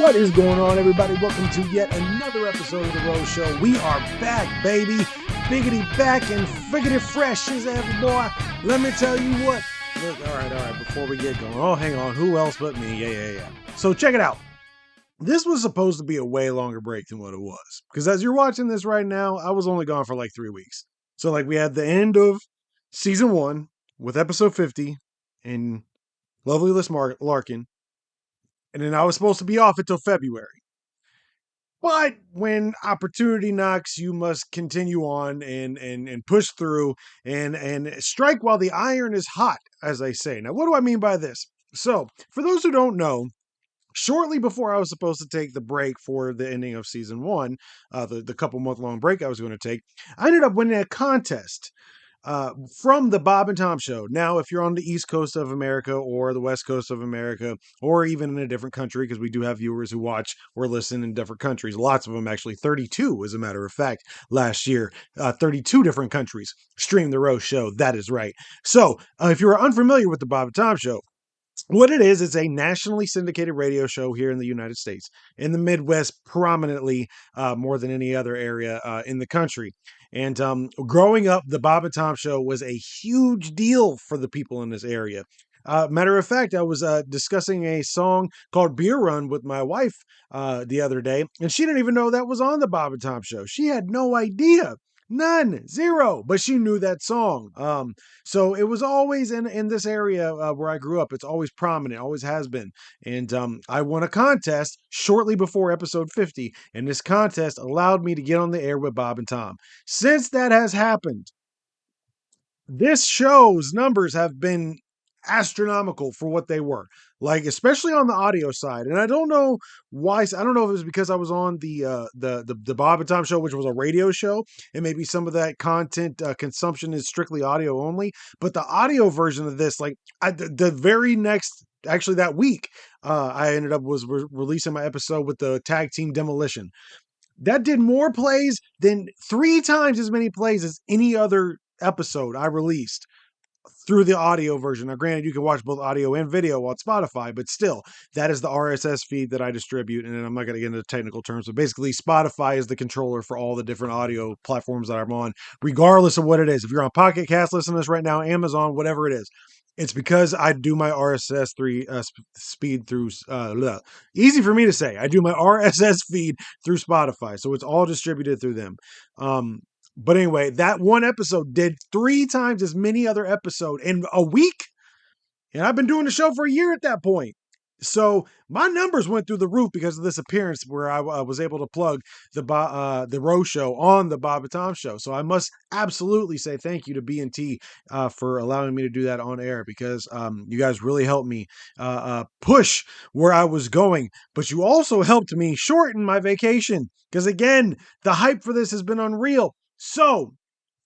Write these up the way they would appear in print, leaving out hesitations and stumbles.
What is going on, everybody? Welcome to yet another episode of The Rose Show. We are back, baby. Biggity back and friggity fresh as ever, boy. Let me tell you what. Look, all right. Before we get going. Oh, hang on. Who else but me? Yeah. So check it out. This was supposed to be a way longer break than what it was. Because as you're watching this right now, I was only gone for like 3 weeks. So like we had the end of season 1 with episode 50 and lovely Liz Larkin. And then I was supposed to be off until February. But when opportunity knocks, you must continue on and push through and strike while the iron is hot, as they say. Now, what do I mean by this? So, for those who don't know, shortly before I was supposed to take the break for the ending of season 1, the couple month long break I was going to take, I ended up winning a contest from the Bob and Tom Show. Now, if you're on the East Coast of America or the West Coast of America, or even in a different country, because we do have viewers who watch or listen in different countries, lots of them actually, 32 as a matter of fact, last year, 32 different countries streamed the Rose Show. That is right. So if you're unfamiliar with the Bob and Tom Show, what it is, it's a nationally syndicated radio show here in the United States, in the Midwest, prominently more than any other area in the country. And growing up, the Bob and Tom Show was a huge deal for the people in this area. Matter of fact, I was discussing a song called Beer Run with my wife the other day, and she didn't even know that was on the Bob and Tom Show. She had no idea. None, zero, but she knew that song. So it was always in this area where I grew up. It's always prominent, always has been. And I won a contest shortly before episode 50, and this contest allowed me to get on the air with Bob and Tom. Since that has happened, this show's numbers have been astronomical for what they were, like especially on the audio side. And I don't know why. I don't know if it was because I was on the Bob and Tom Show, which was a radio show, and maybe some of that content consumption is strictly audio only. But the audio version of this, like the very next, actually that week, I ended up releasing my episode with the tag team Demolition. That did more plays than 3 times as many plays as any other episode I released through the audio version. Now, granted, you can watch both audio and video on Spotify, but still, that is the RSS feed that I distribute. And I'm not going to get into technical terms, but basically, Spotify is the controller for all the different audio platforms that I'm on, regardless of what it is. If you're on Pocket Cast, listening to this right now, Amazon, whatever it is. It's because I do my RSS speed through, easy for me to say. I do my RSS feed through Spotify. So it's all distributed through them. But anyway, that one episode did 3 times as many other episodes in a week. And I've been doing the show for a year at that point. So my numbers went through the roof because of this appearance where I was able to plug the Rose Show on the Bob and Tom Show. So I must absolutely say thank you to B&T for allowing me to do that on air, because you guys really helped me push where I was going. But you also helped me shorten my vacation, because again, the hype for this has been unreal. So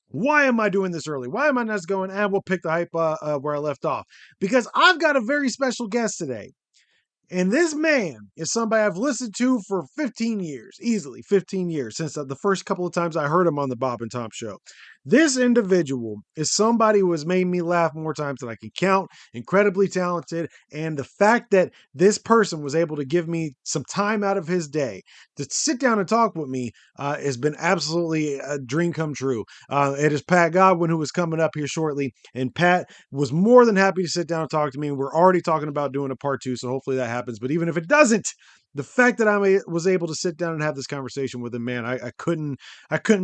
why am I doing this early? Why am I not just going, we'll pick the hype where I left off? Because I've got a very special guest today. And this man is somebody I've listened to for 15 years, easily 15 years, since the first couple of times I heard him on the Bob and Tom Show. This individual is somebody who has made me laugh more times than I can count, incredibly talented, and the fact that this person was able to give me some time out of his day to sit down and talk with me has been absolutely a dream come true. It is Pat Godwin, who is coming up here shortly, and Pat was more than happy to sit down and talk to me. We're already talking about doing a part 2, so hopefully that happens. But even if it doesn't, the fact that I was able to sit down and have this conversation with him, man, I couldn't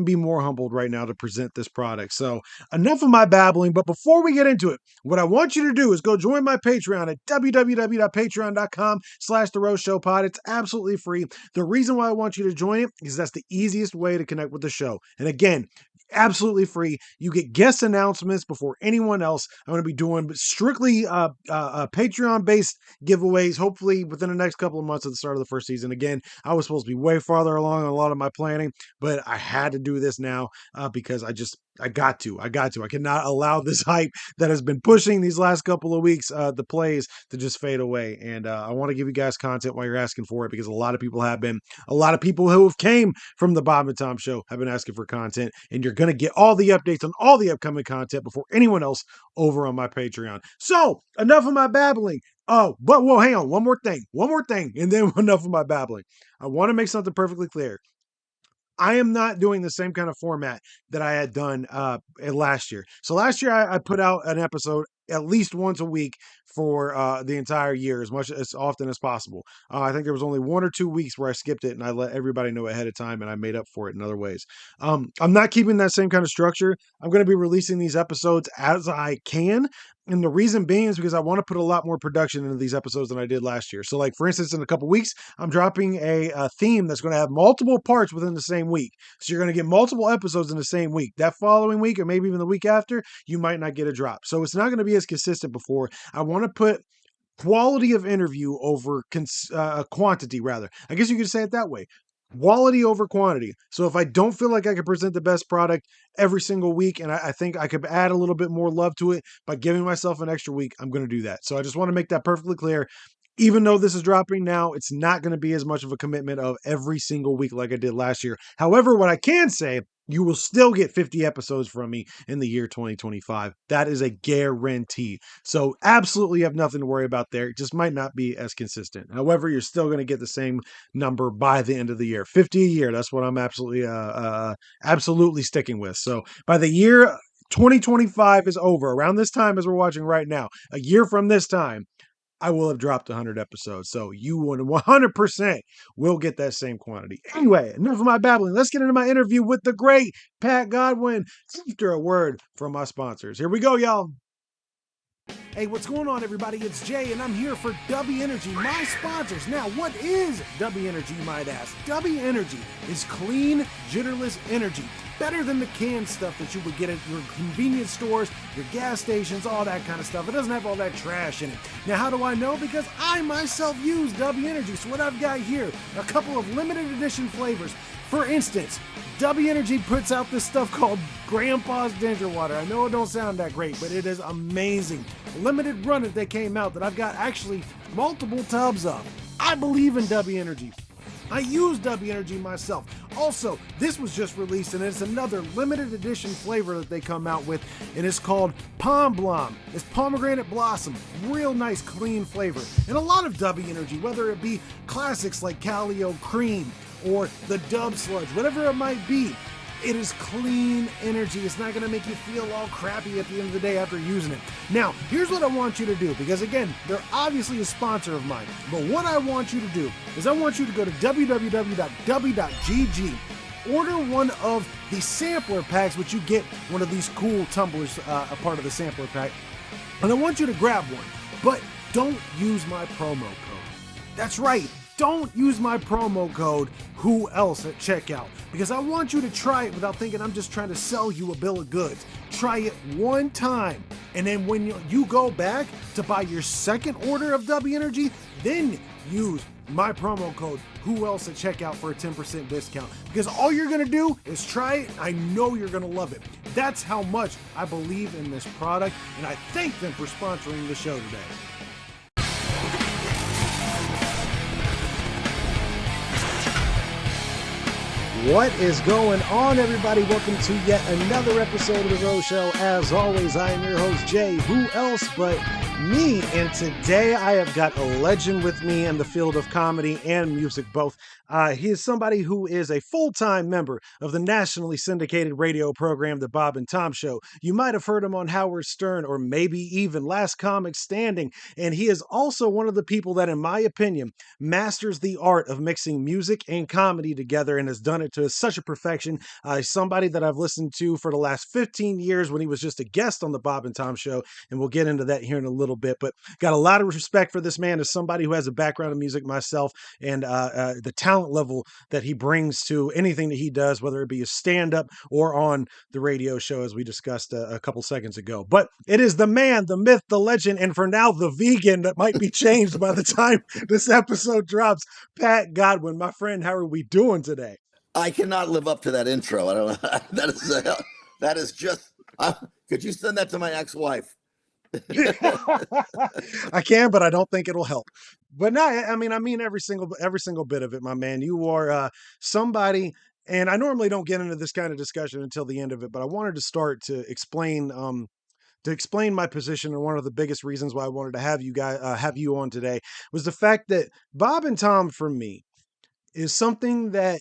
be more humbled right now to present this product. So enough of my babbling, but before we get into it, what I want you to do is go join my Patreon at www.patreon.com/The Rose Show Pod. It's absolutely free. The reason why I want you to join it is that's the easiest way to connect with the show. And again, absolutely free. You get guest announcements before anyone else. I'm going to be doing strictly Patreon-based giveaways, hopefully within the next couple of months at the start of the first season. Again, I was supposed to be way farther along on a lot of my planning, but I had to do this now because I just I got to. I cannot allow this hype that has been pushing these last couple of weeks, the plays, to just fade away. And I want to give you guys content while you're asking for it, because a lot of people have been. A lot of people who have came from the Bob and Tom show have been asking for content, and you're going to get all the updates on all the upcoming content before anyone else over on my Patreon. So enough of my babbling. Oh, but whoa, hang on. One more thing, and then enough of my babbling. I want to make something perfectly clear. I am not doing the same kind of format that I had done last year. So last year I put out an episode at least once a week for the entire year, as often as possible. I think there was only 1 or 2 weeks where I skipped it, and I let everybody know ahead of time, and I made up for it in other ways. I'm not keeping that same kind of structure. I'm going to be releasing these episodes as I can. And the reason being is because I want to put a lot more production into these episodes than I did last year. So, like, for instance, in a couple weeks, I'm dropping a theme that's going to have multiple parts within the same week. So you're going to get multiple episodes in the same week. That following week, or maybe even the week after, you might not get a drop. So it's not going to be as consistent before. I want to put quality of interview over quantity, rather. I guess you could say it that way. Quality over quantity. So if I don't feel like I can present the best product every single week, and I think I could add a little bit more love to it by giving myself an extra week, I'm going to do that. So I just want to make that perfectly clear. Even though this is dropping now, it's not going to be as much of a commitment of every single week like I did last year. However, what I can say, you will still get 50 episodes from me in the year 2025. That is a guarantee. So absolutely have nothing to worry about there. It just might not be as consistent. However, you're still going to get the same number by the end of the year. 50 a year. That's what I'm absolutely sticking with. So by the year 2025 is over, around this time as we're watching right now, a year from this time, I will have dropped 100 episodes. So you 100% will get that same quantity. Anyway, enough of my babbling. Let's get into my interview with the great Pat Godwin after a word from my sponsors. Here we go, y'all. Hey, what's going on, everybody? It's Jay, and I'm here for W Energy, my sponsors. Now, what is W Energy, you might ask? W Energy is clean, jitterless energy. Better than the canned stuff that you would get at your convenience stores, your gas stations, all that kind of stuff. It doesn't have all that trash in it. Now, how do I know? Because I myself use W Energy. So what I've got here, a couple of limited edition flavors. For instance, W Energy puts out this stuff called Grandpa's Ginger Water. I know it don't sound that great, but it is amazing. Limited run that they came out that I've got actually multiple tubs of. I believe in W Energy. I use W Energy myself. Also, this was just released, and it's another limited edition flavor that they come out with, and it's called Pom Blom. It's pomegranate blossom. Real nice, clean flavor. And a lot of W Energy, whether it be classics like Calio Cream or the Dub Sludge, whatever it might be, it is clean energy. It's not going to make you feel all crappy at the end of the day after using it. Now, here's what I want you to do, because again, they're obviously a sponsor of mine. But what I want you to do is I want you to go to www.w.gg, order one of the sampler packs, which you get one of these cool tumblers, a part of the sampler pack. And I want you to grab one, but don't use my promo code. That's right. Don't use my promo code Who Else at checkout, because I want you to try it without thinking I'm just trying to sell you a bill of goods. Try it one time, and then when you go back to buy your second order of W Energy, then use my promo code Who Else at checkout for a 10% discount, because all you're going to do is try it. I know you're going to love it. That's how much I believe in this product, and I thank them for sponsoring the show today. What is going on, everybody? Welcome to yet another episode of The Rose Show. As always, I am your host, Jay. Who else but me? And today I have got a legend with me in the field of comedy and music both. He is somebody who is a full-time member of the nationally syndicated radio program, The Bob and Tom Show. You might have heard him on Howard Stern or maybe even Last Comic Standing. And he is also one of the people that, in my opinion, masters the art of mixing music and comedy together and has done it to such a perfection. Somebody that I've listened to for the last 15 years when he was just a guest on The Bob and Tom Show. And we'll get into that here in a little bit. But got a lot of respect for this man as somebody who has a background in music myself, and the talent level that he brings to anything that he does, whether it be a stand-up or on the radio show, as we discussed a couple seconds ago. But it is the man, the myth, the legend, and for now, the vegan that might be changed by the time this episode drops, Pat Godwin. My friend, how are we doing today? I cannot live up to that intro. I don't know. That is just. Could you send that to my ex-wife? I can, but I don't think it'll help. But no, I mean every single bit of it, my man. You are somebody, and I normally don't get into this kind of discussion until the end of it, but I wanted to start to explain my position, and one of the biggest reasons why I wanted to have you on today was the fact that Bob and Tom for me is something that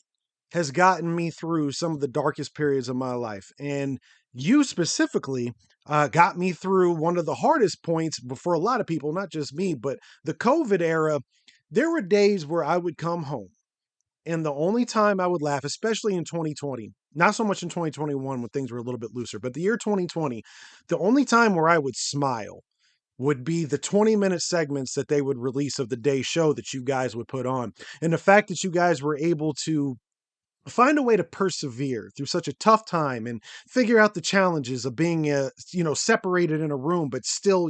has gotten me through some of the darkest periods of my life. And you specifically got me through one of the hardest points for a lot of people, not just me, but the COVID era. There were days where I would come home, and the only time I would laugh, especially in 2020, not so much in 2021 when things were a little bit looser, but the year 2020, the only time where I would smile would be the 20-minute segments that they would release of the day show that you guys would put on. And the fact that you guys were able to find a way to persevere through such a tough time and figure out the challenges of being separated in a room but still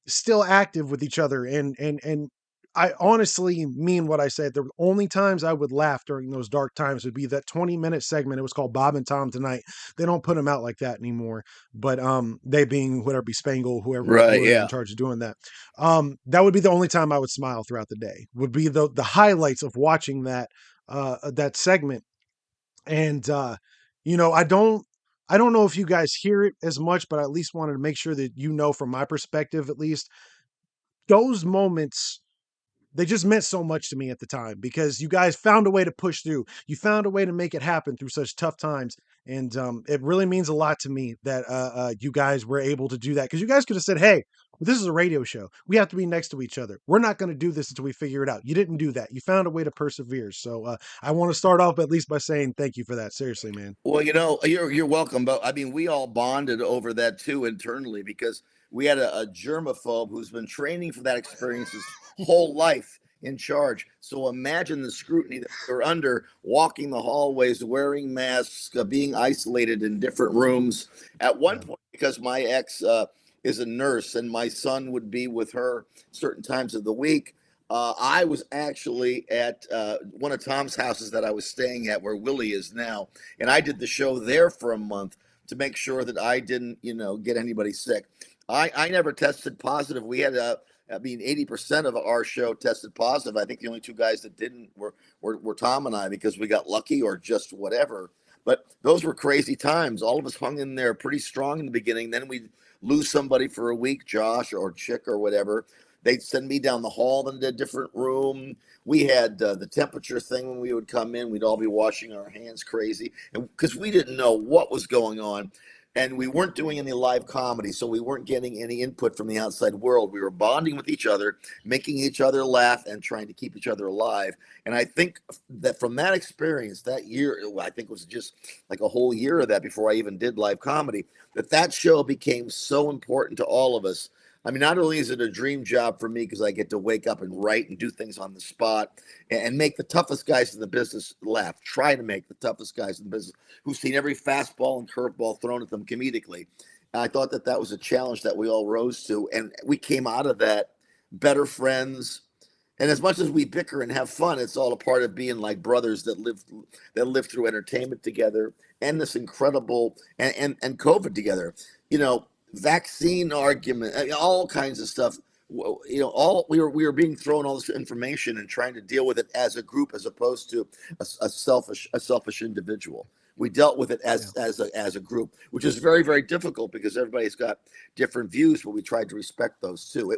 still active with each other, and I honestly mean what I said. The only times I would laugh during those dark times would be that 20-minute segment. It was called Bob and Tom Tonight. They don't put them out like that anymore, but they being whatever, be Spangle, Right. whoever's in Yeah. charge of doing that. That would be the only time I would smile throughout the day, would be the highlights of watching that segment. And I don't know if you guys hear it as much, but I at least wanted to make sure that from my perspective at least, those moments, they just meant so much to me at the time because you guys found a way to push through. You found a way to make it happen through such tough times. And it really means a lot to me that you guys were able to do that, because you guys could have said, hey, this is a radio show. We have to be next to each other. We're not going to do this until we figure it out. You didn't do that. You found a way to persevere. So I want to start off at least by saying thank you for that. Seriously, man. Well, you're welcome. But I mean, we all bonded over that too internally because we had a germaphobe who's been training for that experience his whole life in charge. So imagine the scrutiny that we're under, walking the hallways, wearing masks, being isolated in different rooms. At one Yeah. point, because my ex is a nurse and my son would be with her certain times of the week. I was actually at one of Tom's houses that I was staying at, where Willie is now, and I did the show there for a month to make sure that I didn't, get anybody sick. I never tested positive. We had 80% of our show tested positive. I think the only two guys that didn't were Tom and I, because we got lucky or just whatever. But those were crazy times. All of us hung in there pretty strong in the beginning. Then we'd lose somebody for a week, Josh or Chick or whatever. They'd send me down the hall into a different room. We had the temperature thing when we would come in. We'd all be washing our hands crazy, and because we didn't know what was going on, and we weren't doing any live comedy, so we weren't getting any input from the outside world. We were bonding with each other, making each other laugh, and trying to keep each other alive. And I think that from that experience, that year, I think it was just like a whole year of that before I even did live comedy, that show became so important to all of us. I mean, not only is it a dream job for me because I get to wake up and write and do things on the spot and make the toughest guys in the business laugh, try to make the toughest guys in the business who've seen every fastball and curveball thrown at them comedically. I thought that was a challenge that we all rose to, and we came out of that better friends. And as much as we bicker and have fun, it's all a part of being like brothers that live through entertainment together and this incredible and COVID together. You know, vaccine argument, all kinds of stuff. All we were being thrown all this information and trying to deal with it as a group, as opposed to a selfish individual. We dealt with it Yeah. as a group, which is very, very difficult because everybody's got different views, but we tried to respect those too.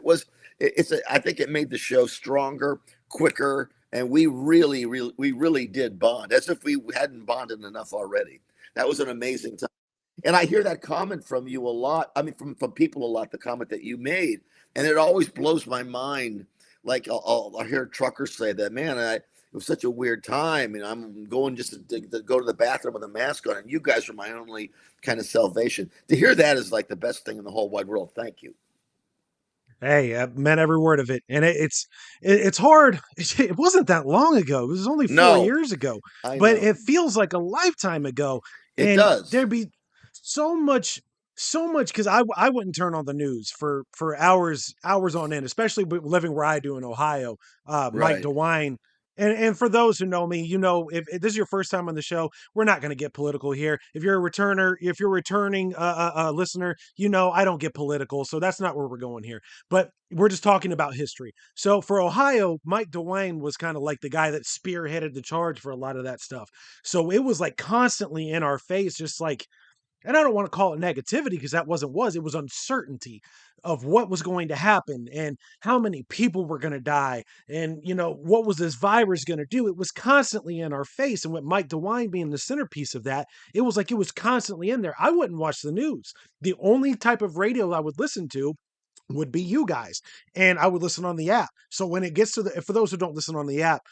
I think it made the show stronger, quicker, and we really did bond as if we hadn't bonded enough already. That was an amazing time. And I hear that comment from you a lot. I mean, from people a lot, the comment that you made. And it always blows my mind. Like I'll hear truckers say that, man, it was such a weird time. And I'm going just to go to the bathroom with a mask on. And you guys are my only kind of salvation. To hear that is like the best thing in the whole wide world. Thank you. Hey, I meant every word of it, and it's hard. It wasn't that long ago. It was only four No, years ago, I but know. it feels like a lifetime ago. It And does. there'd be so much, because I wouldn't turn on the news for hours on end, especially living where I do in Ohio. Mike Right. DeWine. And for those who know me, if this is your first time on the show, we're not going to get political here. If you're a returner, if you're a returning listener, I don't get political, so that's not where we're going here. But we're just talking about history. So for Ohio, Mike DeWine was kind of like the guy that spearheaded the charge for a lot of that stuff. So it was like constantly in our face, just like, and I don't want to call it negativity because that wasn't was it was uncertainty of what was going to happen and how many people were going to die and what was this virus going to do. It was constantly in our face, and with Mike DeWine being the centerpiece of that, it was like it was constantly in there. I wouldn't watch the news. The only type of radio I would listen to would be you guys, and I would listen on the app. So when it gets to for those who don't listen on the app,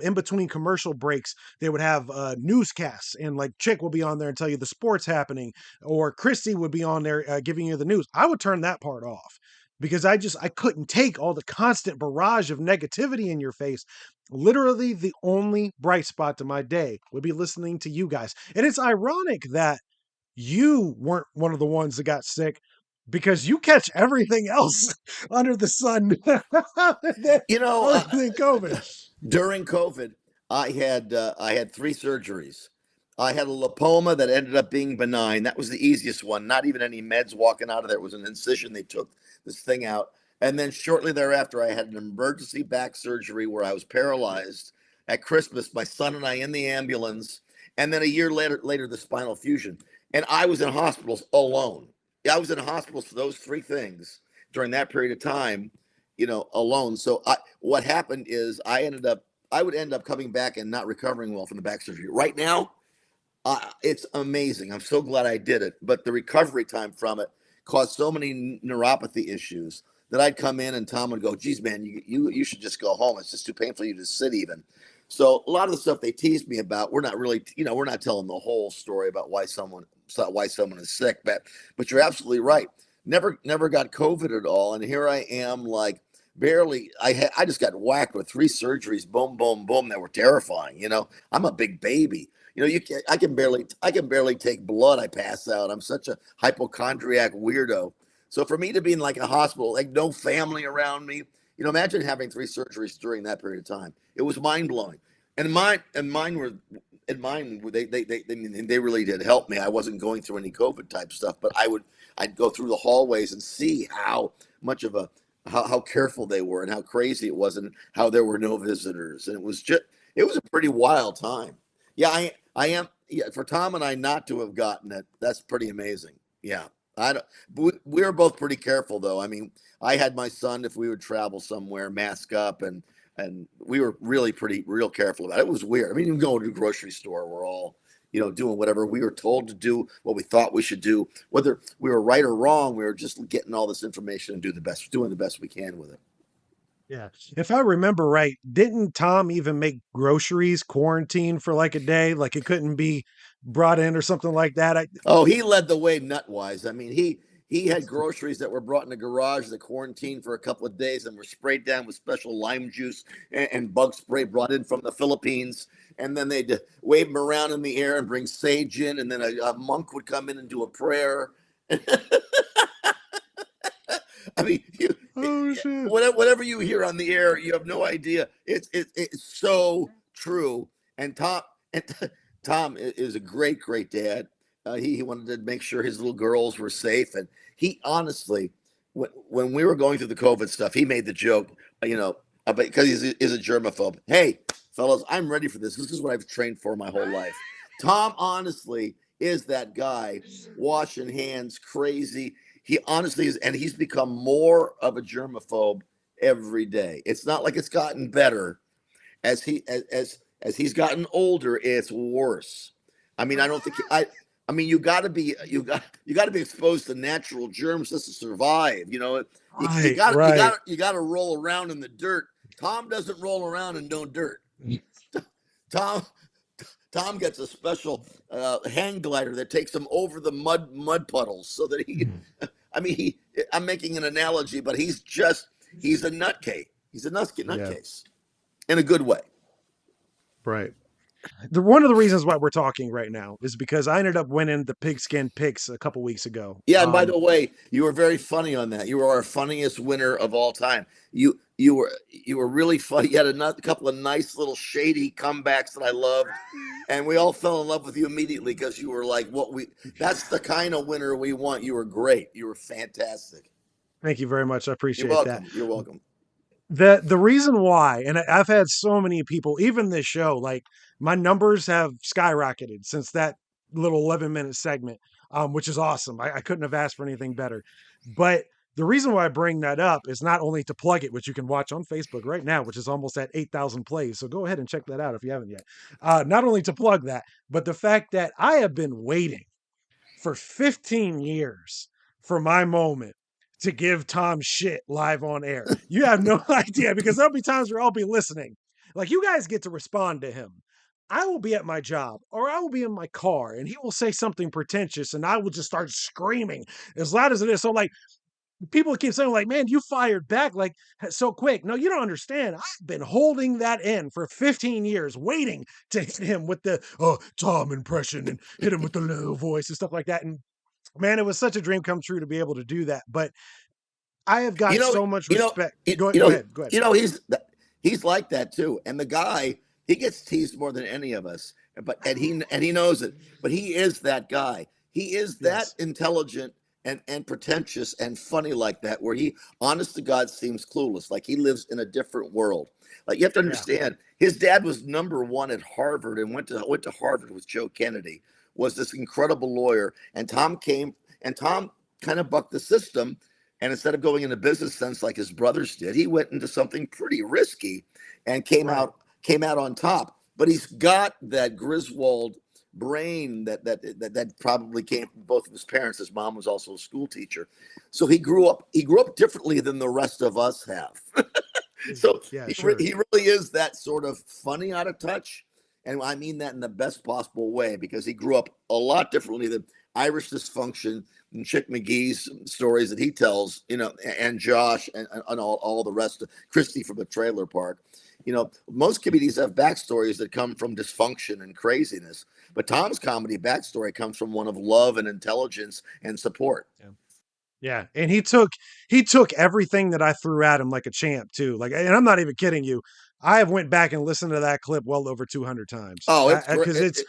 in between commercial breaks, they would have newscasts, and like Chick will be on there and tell you the sports happening, or Christy would be on there giving you the news. I would turn that part off because I couldn't take all the constant barrage of negativity in your face. Literally the only bright spot to my day would be listening to you guys. And it's ironic that you weren't one of the ones that got sick because you catch everything else under the sun other than, You know, other than COVID. during COVID, I had three surgeries. I had a lipoma that ended up being benign. That was the easiest one. Not even any meds walking out of there. It was an incision. They took this thing out. And then shortly thereafter, I had an emergency back surgery where I was paralyzed. At Christmas, my son and I in the ambulance. And then a year later, the spinal fusion. And I was in hospitals alone. I was in hospitals for those three things during that period of time, alone. So what happened is I would end up coming back and not recovering well from the back surgery. Right now, it's amazing. I'm so glad I did it. But the recovery time from it caused so many neuropathy issues that I'd come in and Tom would go, "Geez, man, you should just go home. It's just too painful for you to sit even." So a lot of the stuff they teased me about, we're not really, we're not telling the whole story about why someone is sick. But you're absolutely right. Never got COVID at all, and here I am, like barely. I just got whacked with three surgeries, boom, boom, boom, that were terrifying. I'm a big baby. I can barely take blood. I pass out. I'm such a hypochondriac weirdo. So for me to be in like a hospital, like no family around me, imagine having three surgeries during that period of time. It was mind blowing. And mine they really did help me. I wasn't going through any COVID type stuff, but I'd go through the hallways and see how much of how careful they were and how crazy it was and how there were no visitors. And it was a pretty wild time. Yeah, I am. Yeah, for Tom and I not to have gotten it, that's pretty amazing. Yeah. I don't. We were both pretty careful, though. I mean, I had my son, if we would travel somewhere, mask up, and we were really real careful about it. It was weird. I mean, even going to the grocery store, we're all, doing whatever we were told to do, what we thought we should do, whether we were right or wrong. We were just getting all this information and doing the best we can with it. Yeah. If I remember right, didn't Tom even make groceries quarantine for like a day? Like it couldn't be brought in or something like that. Oh, he led the way nut-wise. I mean, he had groceries that were brought in the garage that quarantined for a couple of days and were sprayed down with special lime juice and bug spray brought in from the Philippines. And then they'd wave them around in the air and bring sage in. And then a monk would come in and do a prayer. I mean, Shit. whatever you hear on the air, you have no idea. It's so true. And Tom is a great dad. He wanted to make sure his little girls were safe, and he honestly, when we were going through the COVID stuff, he made the joke, because he's a germaphobe. Hey, fellas, I'm ready for this. This is what I've trained for my whole life. Tom honestly is that guy, washing hands, crazy. He honestly is, and he's become more of a germaphobe every day. It's not like it's gotten better as he's gotten older. It's worse. I mean, I don't think I mean, you got to be exposed to natural germs just to survive. You got to roll around in the dirt. Tom doesn't roll around in no dirt. Tom gets a special hang glider that takes him over the mud puddles so that he. I mean, I'm making an analogy, but he's a nutcase. He's a nutcase in a good way. Right. One of the reasons why we're talking right now is because I ended up winning the pigskin picks a couple weeks ago. Yeah, and by the way, you were very funny on that. You were our funniest winner of all time. You were really funny. You had a couple of nice little shady comebacks that I loved, and we all fell in love with you immediately because you were like what we. That's the kind of winner we want. You were great. You were fantastic. Thank you very much. I You're appreciate that. welcome. You're welcome. The reason why, and I've had so many people, even this show, like my numbers have skyrocketed since that little 11-minute segment, which is awesome. I couldn't have asked for anything better. But the reason why I bring that up is not only to plug it, which you can watch on Facebook right now, which is almost at 8,000 plays. So go ahead and check that out if you haven't yet. Not only to plug that, but the fact that I have been waiting for 15 years for my moment to give Tom shit live on air. You have no idea because there'll be times where I'll be listening. Like you guys get to respond to him. I will be at my job or I will be in my car and he will say something pretentious and I will just start screaming as loud as it is. So like people keep saying like, man, you fired back like so quick. No, you don't understand. I've been holding that in for 15 years, waiting to hit him with the Tom impression and hit him with the low voice and stuff like that. And man, it was such a dream come true to be able to do that. But I have You got know, so much you know, respect. you, Go, you go know, ahead. Go ahead. you know, he's like that too. And the guy, he gets teased more than any of us, but and he knows it. But he is that guy. He is that Yes. intelligent and pretentious and funny like that, where he, honest to God, seems clueless. Like he lives in a different world. Like you have to Yeah. understand, his dad was number one at Harvard and went to Harvard with Joe Kennedy. Was this incredible lawyer, and Tom kind of bucked the system, and instead of going in a business sense like his brothers did, he went into something pretty risky and came Right. out came out on top. But he's got that Griswold brain that probably came from both of his parents. His mom was also a school teacher, so he grew up differently than the rest of us have. So Yeah. he Sure. really is that sort of funny out of touch. And I mean that in the best possible way because he grew up a lot differently than Irish dysfunction and Chick McGee's stories that he tells, and Josh and all the rest of Christy from the trailer park. Most comedies have backstories that come from dysfunction and craziness, but Tom's comedy backstory comes from one of love and intelligence and support. Yeah. Yeah, and he took everything that I threw at him like a champ too. Like, and I'm not even kidding you. I have went back and listened to that clip well over 200 times Oh, it's great. because it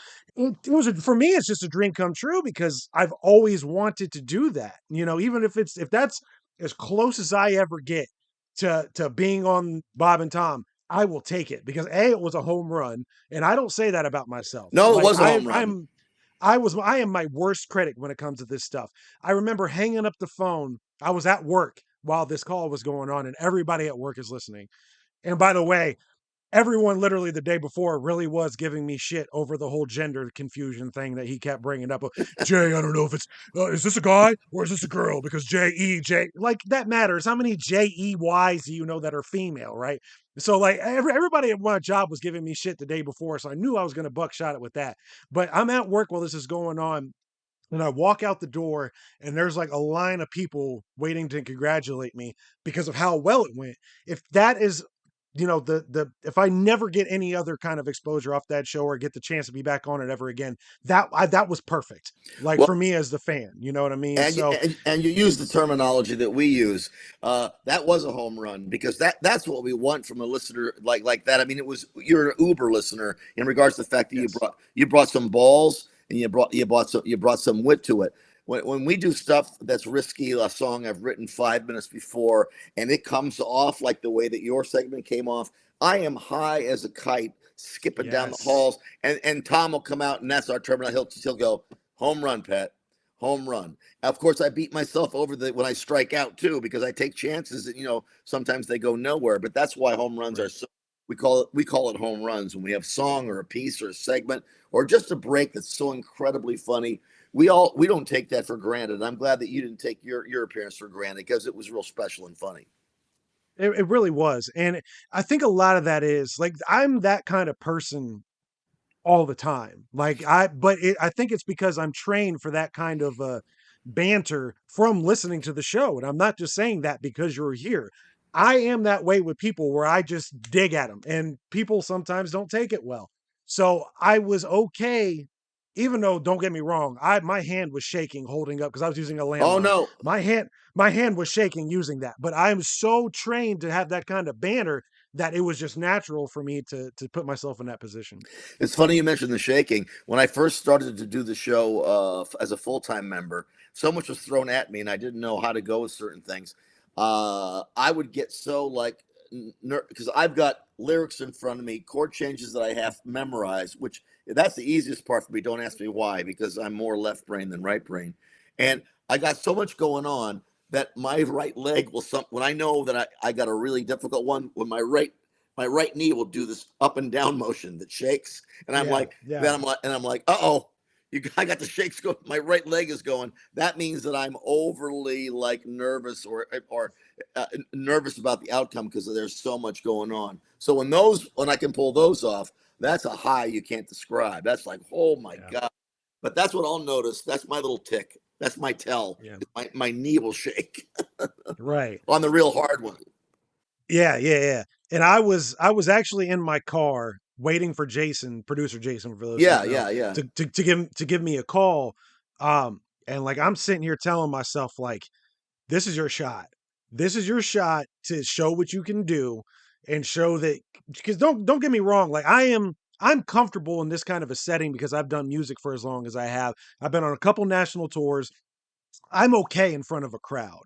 was for me. It's just a dream come true because I've always wanted to do that. Even if that's as close as I ever get to being on Bob and Tom, I will take it because it was a home run, and I don't say that about myself. No, it Like was a home run. I am my worst critic when it comes to this stuff. I remember hanging up the phone. I was at work while this call was going on, and everybody at work is listening. And by the way, everyone literally the day before really was giving me shit over the whole gender confusion thing that he kept bringing up. Jay, I don't know if it's is this a guy or is this a girl? Because J like that matters. How many JEYs do you know that are female, right? So like everybody at my job was giving me shit the day before, so I knew I was going to buckshot it with that. But I'm at work while this is going on, and I walk out the door, and there's like a line of people waiting to congratulate me because of how well it went. If that is, the if I never get any other kind of exposure off that show or get the chance to be back on it ever again, that was perfect. Like Well, for me as the fan, you know what I mean? and you, So and you use the terminology that we use. That was a home run because that's what we want from a listener like that. I mean, you're an Uber listener in regards to the fact that you yes, brought some balls and you brought some wit to it. When we do stuff that's risky, a song I've written 5 minutes before, and it comes off like the way that your segment came off, I am high as a kite, skipping down the yes, halls, and Tom will come out, and that's our terminal. He'll go home run, Pat, home run. Of course, I beat myself over when I strike out too because I take chances that sometimes they go nowhere. But that's why home runs are right. so. We call it home runs when we have song or a piece or a segment or just a break that's so incredibly funny. We don't take that for granted. I'm glad that you didn't take your appearance for granted because it was real special and funny. It really was, and I think a lot of that is like I'm that kind of person all the time. I think it's because I'm trained for that kind of banter from listening to the show. And I'm not just saying that because you're here. I am that way with people where I just dig at them and people sometimes don't take it well. So I was okay, even though don't get me wrong, my hand was shaking holding up because I was using a Oh landline. no, My hand was shaking using that. But I'm so trained to have that kind of banter that it was just natural for me to put myself in that position. it's funny you mentioned the shaking. When I first started to do the show as a full time member, so much was thrown at me, and I didn't know how to go with certain things. I would get so like because I've got lyrics in front of me, chord changes that I have memorized, which that's the easiest part for me. Don't ask me why, because I'm more left brain than right brain, and I got so much going on that my right leg will when I know that I got a really difficult one when my right knee will do this up and down motion that shakes, and I'm Yeah, like, yeah, then I'm like, uh-oh, I got the shakes going. My right leg is going. That means that I'm overly like nervous or nervous about the outcome because there's so much going on. So when I can pull those off, that's a high you can't describe. That's like, oh my yeah, god. But that's what I'll notice. That's my little tick. That's my tell. yeah. My knee will shake Right. on the real hard one. Yeah, yeah, yeah. And I was actually in my car waiting for Jason, producer Jason, for those who Yeah, don't know, yeah, yeah. to give me a call. And like I'm sitting here telling myself, like, this is your shot. This is your shot to show what you can do and show that, because don't get me wrong, like I'm comfortable in this kind of a setting because I've done music for as long as I have. I've been on a couple national tours. I'm okay in front of a crowd.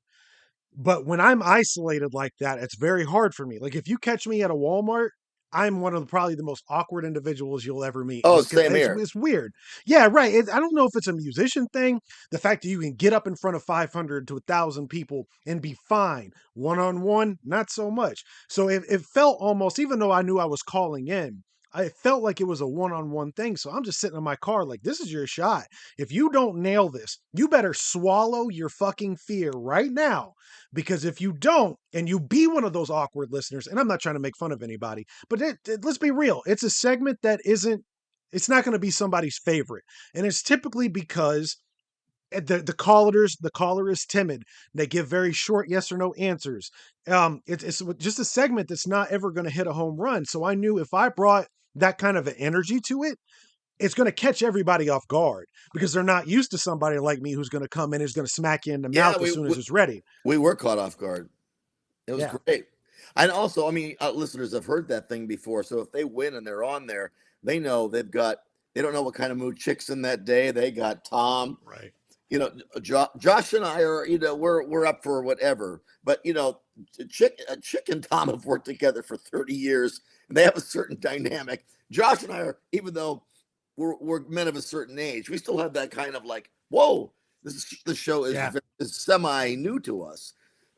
But when I'm isolated like that, it's very hard for me. Like if you catch me at a Walmart, I'm one of probably the most awkward individuals you'll ever meet. Oh, Just because same here. it's weird. Yeah, right. I don't know if it's a musician thing. The fact that you can get up in front of 500 to 1,000 people and be fine. One on one, not so much. So it felt almost, even though I knew I was calling in, I felt like it was a one on one thing. So I'm just sitting in my car like, this is your shot. If you don't nail this, you better swallow your fucking fear right now, because if you don't, and you be one of those awkward listeners, and I'm not trying to make fun of anybody, but let's be real. It's a segment that it's not going to be somebody's favorite. And it's typically because the caller is timid. They give very short yes or no answers. It's just a segment that's not ever going to hit a home run. So I knew if I brought that kind of an energy to it, it's going to catch everybody off guard because they're not used to somebody like me who's going to come in and is going to smack you in the Yeah, mouth as soon as it's ready. we were caught off guard. It was Yeah. great. And also, I mean, listeners have heard that thing before. So if they win and they're on there, they know they don't know what kind of mood Chick's in that day. They got Tom. Right. Josh and I are, we're up for whatever. But, Chick and Tom have worked together for 30 years and they have a certain dynamic. Josh and I are, even though we're men of a certain age, we still have that kind of like, whoa, the show Yeah. is semi new to us.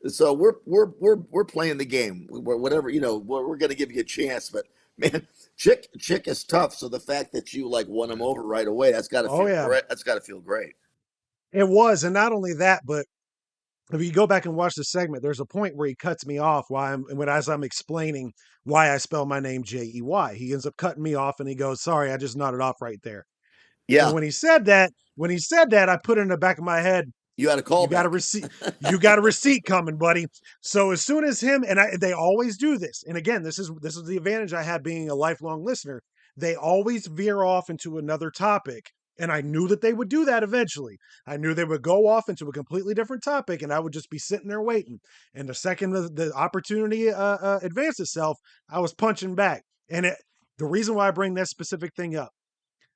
So we're playing the game. Whatever, we're going to give you a chance. But man, Chick is tough. So the fact that you like won him over right away, that's got to Oh feel yeah. great. That's got to feel great. It was, and not only that, but if you go back and watch the segment, there's a point where he cuts me off as I'm explaining why I spell my name Jey. He ends up cutting me off and he goes, "Sorry, I just nodded off right there." And Yeah, when he said that, I put in the back of my head, you had a you got a callback. receipt. You got a receipt coming, buddy. So as soon as him and they always do this. And again, this is the advantage I had being a lifelong listener. They always veer off into another topic. And I knew that they would do that eventually. I knew they would go off into a completely different topic, and I would just be sitting there waiting. And the second the opportunity advanced itself, I was punching back. And the reason why I bring that specific thing up,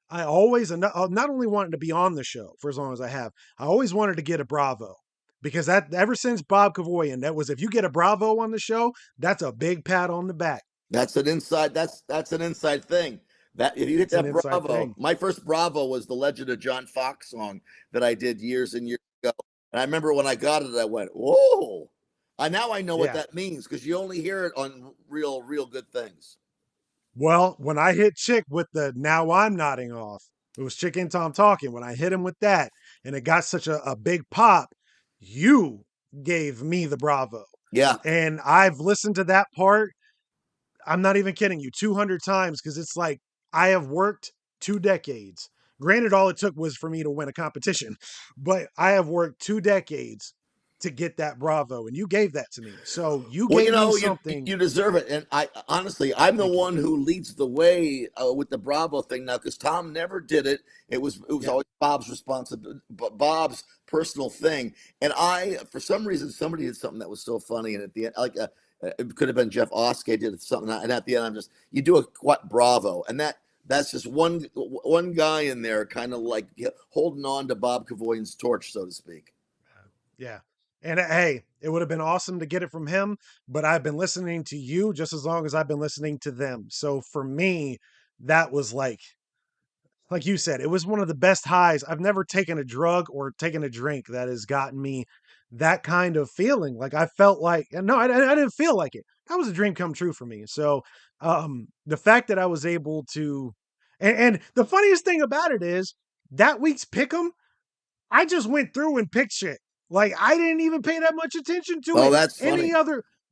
I always not only wanted to be on the show for as long as I have, I always wanted to get a Bravo, because that ever since Bob Kavoyan, that was, if you get a Bravo on the show, that's a big pat on the back. That's an inside. That's an inside thing. That if you hit It's an that inside Bravo, thing. my first Bravo was the Legend of John Fox song that I did years and years ago. And I remember when I got it, I went, "Whoa!" I now I know what Yeah. that means because you only hear it on real good things. Well, when I hit Chick with the "Now I'm nodding off," it was Chick and Tom talking. When I hit him with that, and it got such a big pop, you gave me the Bravo, Yeah, and I've listened to that part, I'm not even kidding you, 200 times, because it's like I have worked 2 decades. Granted, all it took was for me to win a competition, but I have worked 2 decades to get that Bravo, and you gave that to me. So you Well, gave me you something. you deserve it, and I honestly, I'm the Thank you. one who leads the way with the Bravo thing now because Tom never did it. It was Yeah, always Bob's responsibility, Bob's personal thing, and I, for some reason, somebody did something that was so funny, and at the end, like it could have been Jeff Oskey did something, and at the end, I'm just you do a what Bravo, and that's just one guy in there, kind of like holding on to Bob Cavoyan's torch, so to speak. yeah. And hey, it would have been awesome to get it from him, but I've been listening to you just as long as I've been listening to them. So for me, that was like you said, it was one of the best highs. I've never taken a drug or taken a drink that has gotten me that kind of feeling. Like I felt like, and no, I didn't feel like it. That was a dream come true for me. So, the fact that I was able to, and the funniest thing about it is that week's pick'em, I just went through and picked shit. Like I didn't even pay that much attention to Oh, it. that's funny.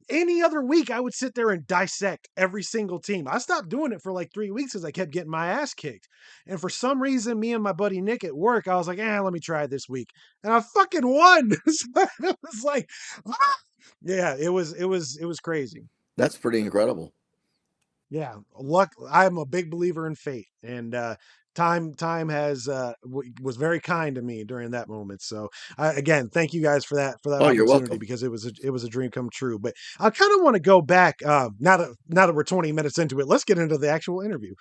Any other week I would sit there and dissect every single team. I stopped doing it for like 3 weeks because I kept getting my ass kicked. And for some reason, me and my buddy Nick at work, I was like, let me try it this week. And I fucking won. So it was like, ah! Yeah, it was crazy. That's pretty incredible. Yeah, luck. I'm a big believer in fate, and time has was very kind to me during that moment. So again, thank you guys for that Oh, you're opportunity welcome. because it was a dream come true. But I kind of want to go back now that we're 20 minutes into it. Let's get into the actual interview.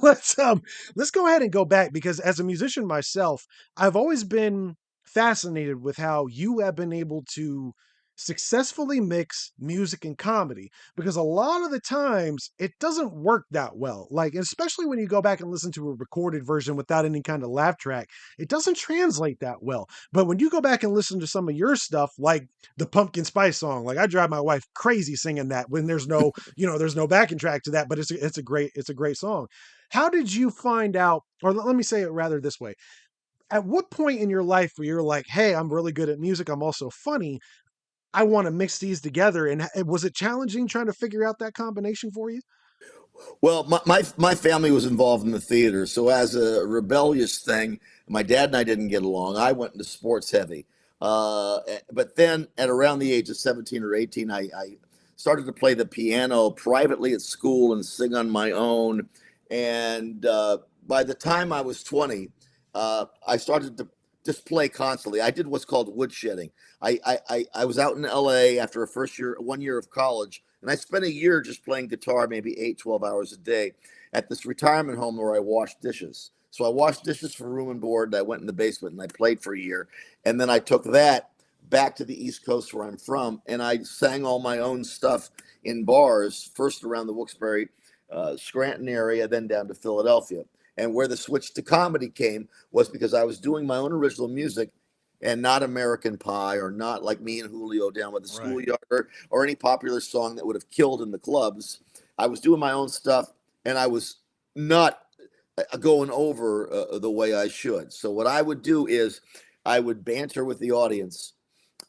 Let's go ahead and go back because as a musician myself, I've always been fascinated with how you have been able to successfully mix music and comedy because a lot of the times it doesn't work that well. Like, especially when you go back and listen to a recorded version without any kind of laugh track, it doesn't translate that well. But when you go back and listen to some of your stuff, like the Pumpkin Spice song, like I drive my wife crazy singing that when there's no backing track to that, but it's a great song. How did you find out, or let me say it rather this way? At what point in your life where you're like, hey, I'm really good at music, I'm also funny, I want to mix these together. And was it challenging trying to figure out that combination for you? Well, my family was involved in the theater, so as a rebellious thing, my dad and I didn't get along. I went into sports heavy, but then at around the age of 17 or 18, I started to play the piano privately at school and sing on my own. And by the time I was 20, I started to just play constantly. I did what's called woodshedding. I was out in LA after a first year, 1 year of college, and I spent a year just playing guitar, maybe 8, 12 hours a day at this retirement home where I washed dishes. So I washed dishes for room and board. And I went in the basement and I played for a year. And then I took that back to the East Coast where I'm from, and I sang all my own stuff in bars, first around the Wilkes-Barre, Scranton area, then down to Philadelphia. And where the switch to comedy came was because I was doing my own original music and not American Pie or not like me and Julio down with the Right. schoolyard or any popular song that would have killed in the clubs. I was doing my own stuff and I was not going over the way I should. So what I would do is I would banter with the audience.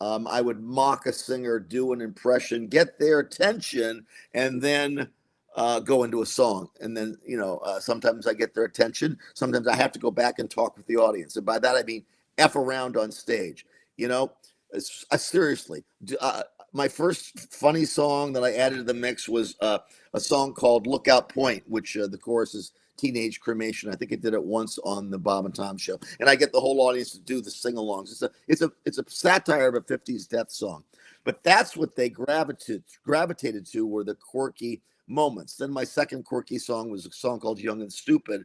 I would mock a singer, do an impression, get their attention, and then go into a song. And then, sometimes I get their attention. Sometimes I have to go back and talk with the audience. And by that, I mean F around on stage. You know, seriously, my first funny song that I added to the mix was a song called Lookout Point, which the chorus is Teenage Cremation. I think I did it once on the Bob and Tom show, and I get the whole audience to do the sing-alongs. It's a satire of a '50s death song, but that's what they gravitated to were the quirky moments. Then my second quirky song was a song called Young and Stupid.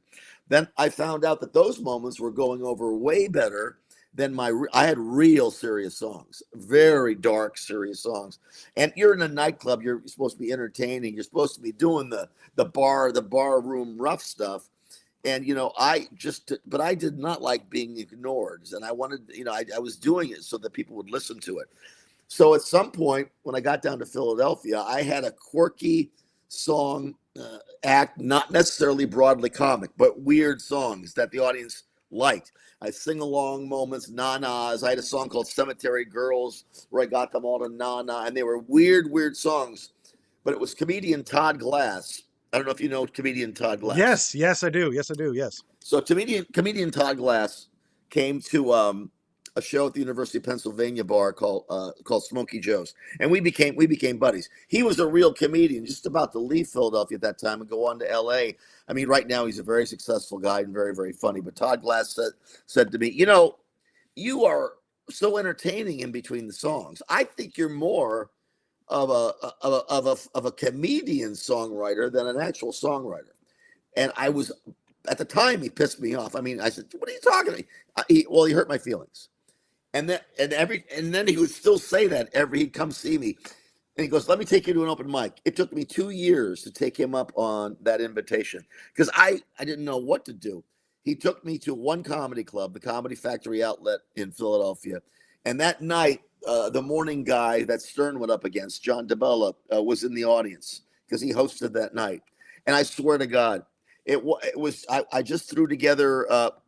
Then I found out that those moments were going over way better than I had real serious songs, very dark serious songs. And you're in a nightclub, you're supposed to be entertaining, you're supposed to be doing the bar room rough stuff. And but I did not like being ignored, and I wanted, I was doing it so that people would listen to it. So at some point, when I got down to Philadelphia, I had a quirky song act, not necessarily broadly comic, but weird songs that the audience liked. I sing along moments, na-nas. I had a song called Cemetery Girls where I got them all to na-na, and they were weird, weird songs. But it was comedian Todd Glass. I don't know if you know comedian Todd Glass. Yes, I do. Yes, I do. Yes. So comedian Todd Glass came to a show at the University of Pennsylvania bar called Smoky Joe's, and we became buddies. He was a real comedian, just about to leave Philadelphia at that time and go on to L.A. I mean, right now he's a very successful guy and very, very funny. But Todd Glass said to me, you are so entertaining in between the songs. I think you're more of a comedian songwriter than an actual songwriter. And I was, at the time, he pissed me off. I mean, I said, "What are you talking to me?" He hurt my feelings. And then he would still say that he'd come see me, and he goes, "Let me take you to an open mic." It took me 2 years to take him up on that invitation because I didn't know what to do. He took me to one comedy club, the Comedy Factory Outlet in Philadelphia, and that night, the morning guy that Stern went up against, John DeBella, was in the audience because he hosted that night. And I swear to God, it was I just threw together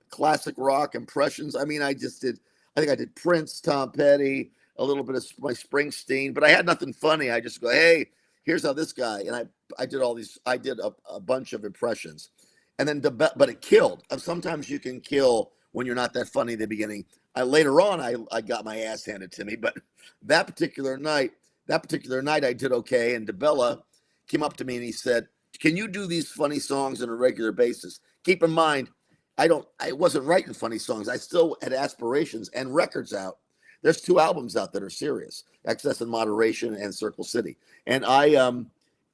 classic rock impressions. I mean, I think I did Prince, Tom Petty, a little bit of my Springsteen, but I had nothing funny. I just go, "Hey, here's how this guy," and I did all these. I did a bunch of impressions, and then but it killed. Sometimes you can kill when you're not that funny in the beginning. Later on, I got my ass handed to me, but that particular night, I did okay. And DeBella came up to me and he said, "Can you do these funny songs on a regular basis?" Keep in mind, I wasn't writing funny songs. I still had aspirations and records out. There's 2 albums out that are serious: Excess and Moderation and Circle City. And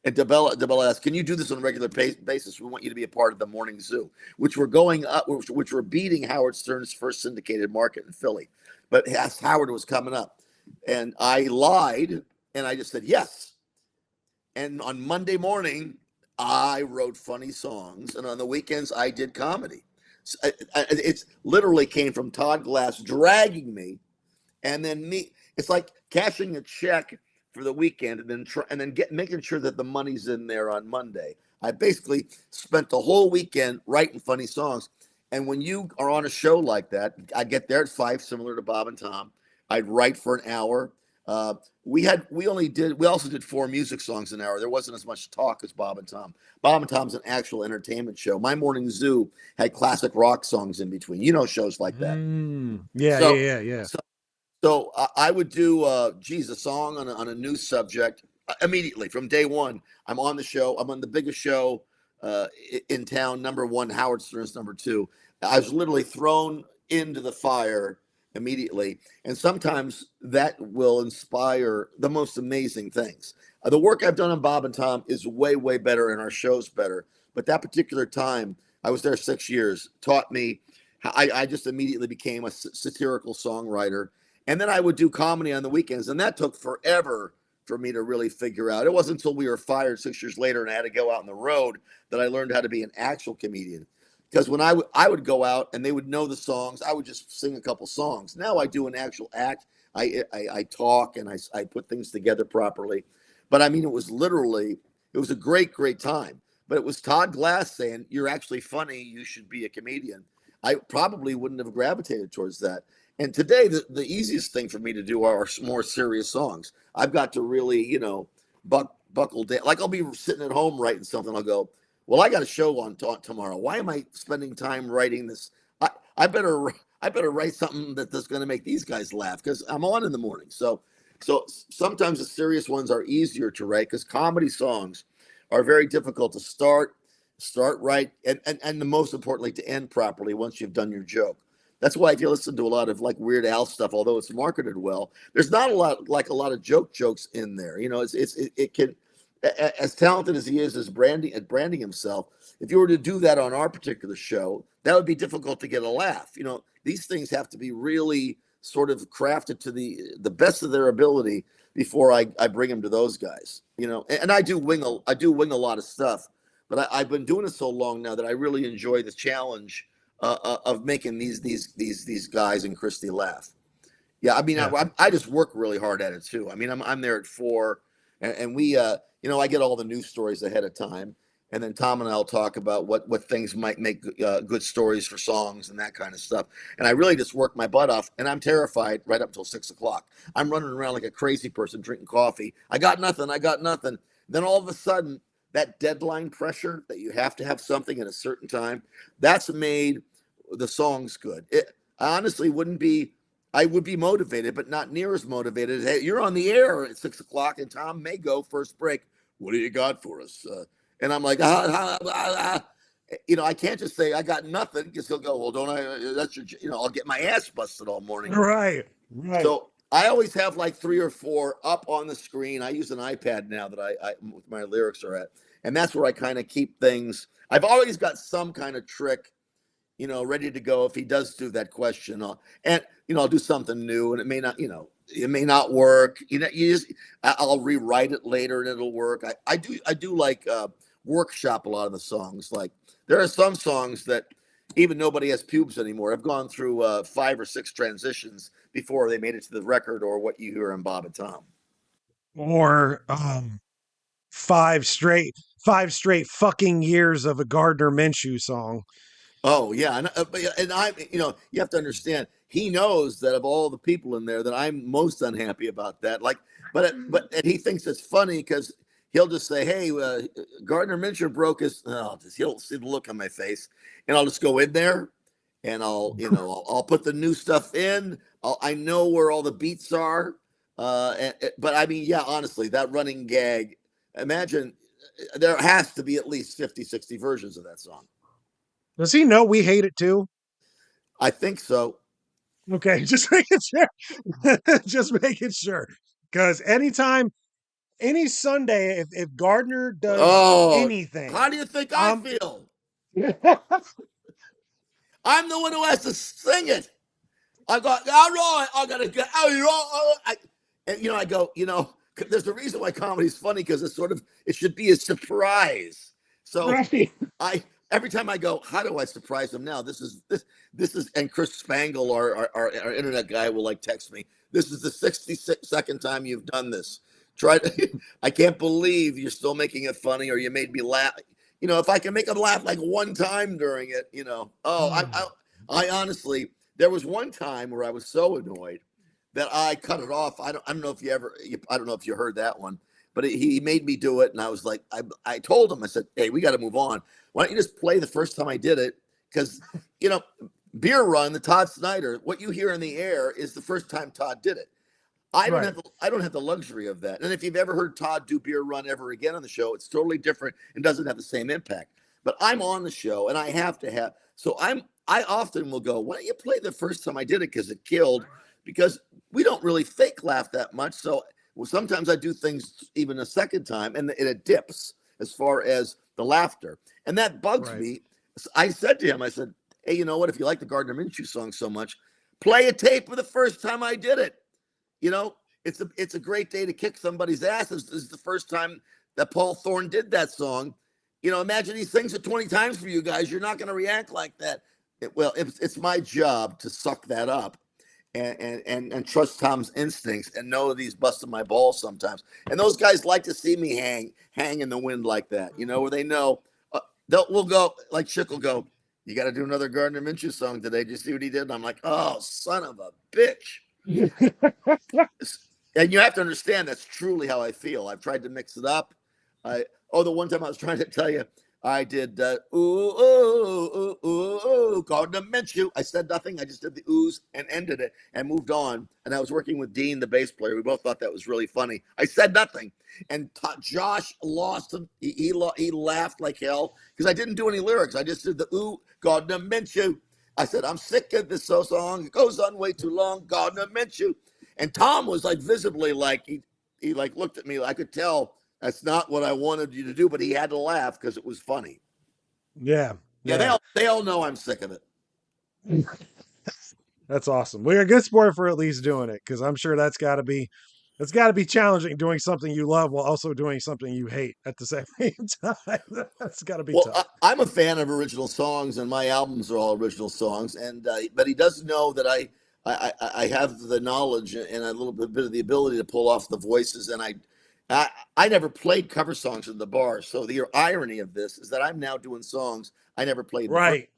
and DeBella asked, "Can you do this on a regular basis? We want you to be a part of the Morning Zoo," which were going up, which were beating Howard Stern's first syndicated market in Philly. But Howard was coming up, and I lied, and I just said yes. And on Monday morning, I wrote funny songs, and on the weekends, I did comedy. So it's literally came from Todd Glass dragging me, and then me. It's like cashing a check for the weekend, and then making sure that the money's in there on Monday. I basically spent the whole weekend writing funny songs. And when you are on a show like that, I'd get there at 5, similar to Bob and Tom. I'd write for an hour. We also did 4 music songs an hour. There wasn't as much talk as Bob and Tom. Bob and Tom's an actual entertainment show. My Morning Zoo had classic rock songs in between. Shows like that. Yeah. So I would do, a song on a new subject immediately from day one. I'm on the show. I'm on the biggest show in town, number 1, Howard Stern's number 2. I was literally thrown into the fire immediately. And sometimes that will inspire the most amazing things. The work I've done on Bob and Tom is way, way better, and our show's better. But that particular time, I was there 6 years, taught me. I just immediately became a satirical songwriter. And then I would do comedy on the weekends, and that took forever for me to really figure out. It wasn't until we were fired 6 years later and I had to go out on the road that I learned how to be an actual comedian. Because when I would go out and they would know the songs, I would just sing a couple songs. Now I do an actual act. I talk and I put things together properly. But I mean, it was a great, great time. But it was Todd Glass saying, "You're actually funny. You should be a comedian." I probably wouldn't have gravitated towards that. And today, the easiest thing for me to do are more serious songs. I've got to really, buckle down. Like I'll be sitting at home writing something. I'll go, "Well, I got a show on tomorrow. Why am I spending time writing this? I better write something that's going to make these guys laugh because I'm on in the morning." So sometimes the serious ones are easier to write because comedy songs are very difficult to start right, and the most importantly to end properly once you've done your joke. That's why if you listen to a lot of like Weird Al stuff, although it's marketed well, there's not a lot of jokes in there. It can, as talented as he is as branding himself. If you were to do that on our particular show, that would be difficult to get a laugh. These things have to be really sort of crafted to the best of their ability before I bring them to those guys. And I do wing a lot of stuff, but I've been doing it so long now that I really enjoy the challenge of making these guys and Christy laugh. Yeah, I mean, yeah. I just work really hard at it too. I mean, I'm there at 4, and we, I get all the news stories ahead of time, and then Tom and I'll talk about what things might make good stories for songs and that kind of stuff. And I really just work my butt off, and I'm terrified right up until 6 o'clock. I'm running around like a crazy person drinking coffee. I got nothing. Then all of a sudden, that deadline pressure that you have to have something at a certain time, that's made the songs good. I honestly wouldn't be I would be motivated, but not near as motivated. Hey, you're on the air at 6 o'clock, and Tom may go first break. What do you got for us? And I'm like, I can't just say I got nothing because he'll go, well, don't I? That's your, I'll get my ass busted all morning. Right. So I always have like 3 or 4 up on the screen. I use an iPad now that my lyrics are at, and that's where I kind of keep things. I've always got some kind of trick, ready to go if he does do that question. I'll do something new, and it may not work. I'll rewrite it later and it'll work. I do like workshop a lot of the songs. Like there are some songs that even nobody has pubes anymore. I've gone through 5 or 6 transitions before they made it to the record, or what you hear in Bob and Tom. Or 5 straight fucking years of a Gardner Minshew song. Oh yeah, and I, you have to understand. He knows that of all the people in there, that I'm most unhappy about that. Like, and he thinks it's funny because he'll just say, "Hey, Gardner Minshew broke his." He'll see the look on my face, and I'll just go in there, and I'll put the new stuff in. I know where all the beats are, but I mean, yeah, honestly, that running gag. Imagine there has to be at least 50, 60 versions of that song. Does he know we hate it too? I think so. Okay, just making sure. Just making sure. Because any Sunday, if Gardner does anything, how do you think I feel? I'm the one who has to sing it. I got all right. I gotta get I go. There's a reason why comedy is funny, because it should be a surprise. So right. Every time I go, how do I surprise them now? This is, and Chris Spangle, our internet guy, will text me. This is the 62nd time you've done this. I can't believe you're still making it funny, or you made me laugh. If I can make them laugh one time during it, I honestly, there was one time where I was so annoyed that I cut it off. I don't know if I don't know if you heard that one, but he made me do it. And I was like, I told him, I said, hey, we got to move on. Why don't you just play the first time I did it? Because, Beer Run, the Todd Snyder, what you hear in the air is the first time Todd did it. I don't have the luxury of that. And if you've ever heard Todd do Beer Run ever again on the show, it's totally different and doesn't have the same impact. But I'm on the show and I have to have. So I often will go, why don't you play the first time I did it, because it killed, because we don't really fake laugh that much. So sometimes I do things even a second time and it dips as far as the laughter. And that bugs me. I said to him, I said, hey, you know what? If you like the Gardner Minshew song so much, play a tape of the first time I did it. It's a great day to kick somebody's ass. This is the first time that Paul Thorne did that song. Imagine he sings it 20 times for you guys. You're not going to react like that. It's my job to suck that up and trust Tom's instincts and know that he's busting my balls sometimes. And those guys like to see me hang in the wind like that, where they know we'll go, like Chick will go, you got to do another Gardner Minshew song today. Did you see what he did? And I'm like, oh, son of a bitch. And you have to understand that's truly how I feel. I've tried to mix it up. The one time I was trying to tell you, I did Gardner Minshew. I said nothing. I just did the oohs and ended it and moved on. And I was working with Dean, the bass player. We both thought that was really funny. I said nothing, and Josh lost him. He laughed like hell because I didn't do any lyrics. I just did the ooh, Gardner Minshew. I said, I'm sick of this song. It goes on way too long. Gardner Minshew. And Tom was visibly he looked at me. I could tell that's not what I wanted you to do, but he had to laugh because it was funny. Yeah. They all know I'm sick of it. That's awesome. We're a good sport for at least doing it, because I'm sure that's got to be challenging, doing something you love while also doing something you hate at the same time. That's got to be tough. I'm a fan of original songs, and my albums are all original songs. And but he doesn't know that I have the knowledge and a little bit of the ability to pull off the voices. And I never played cover songs in the bar. So the irony of this is that I'm now doing songs I never played. Right.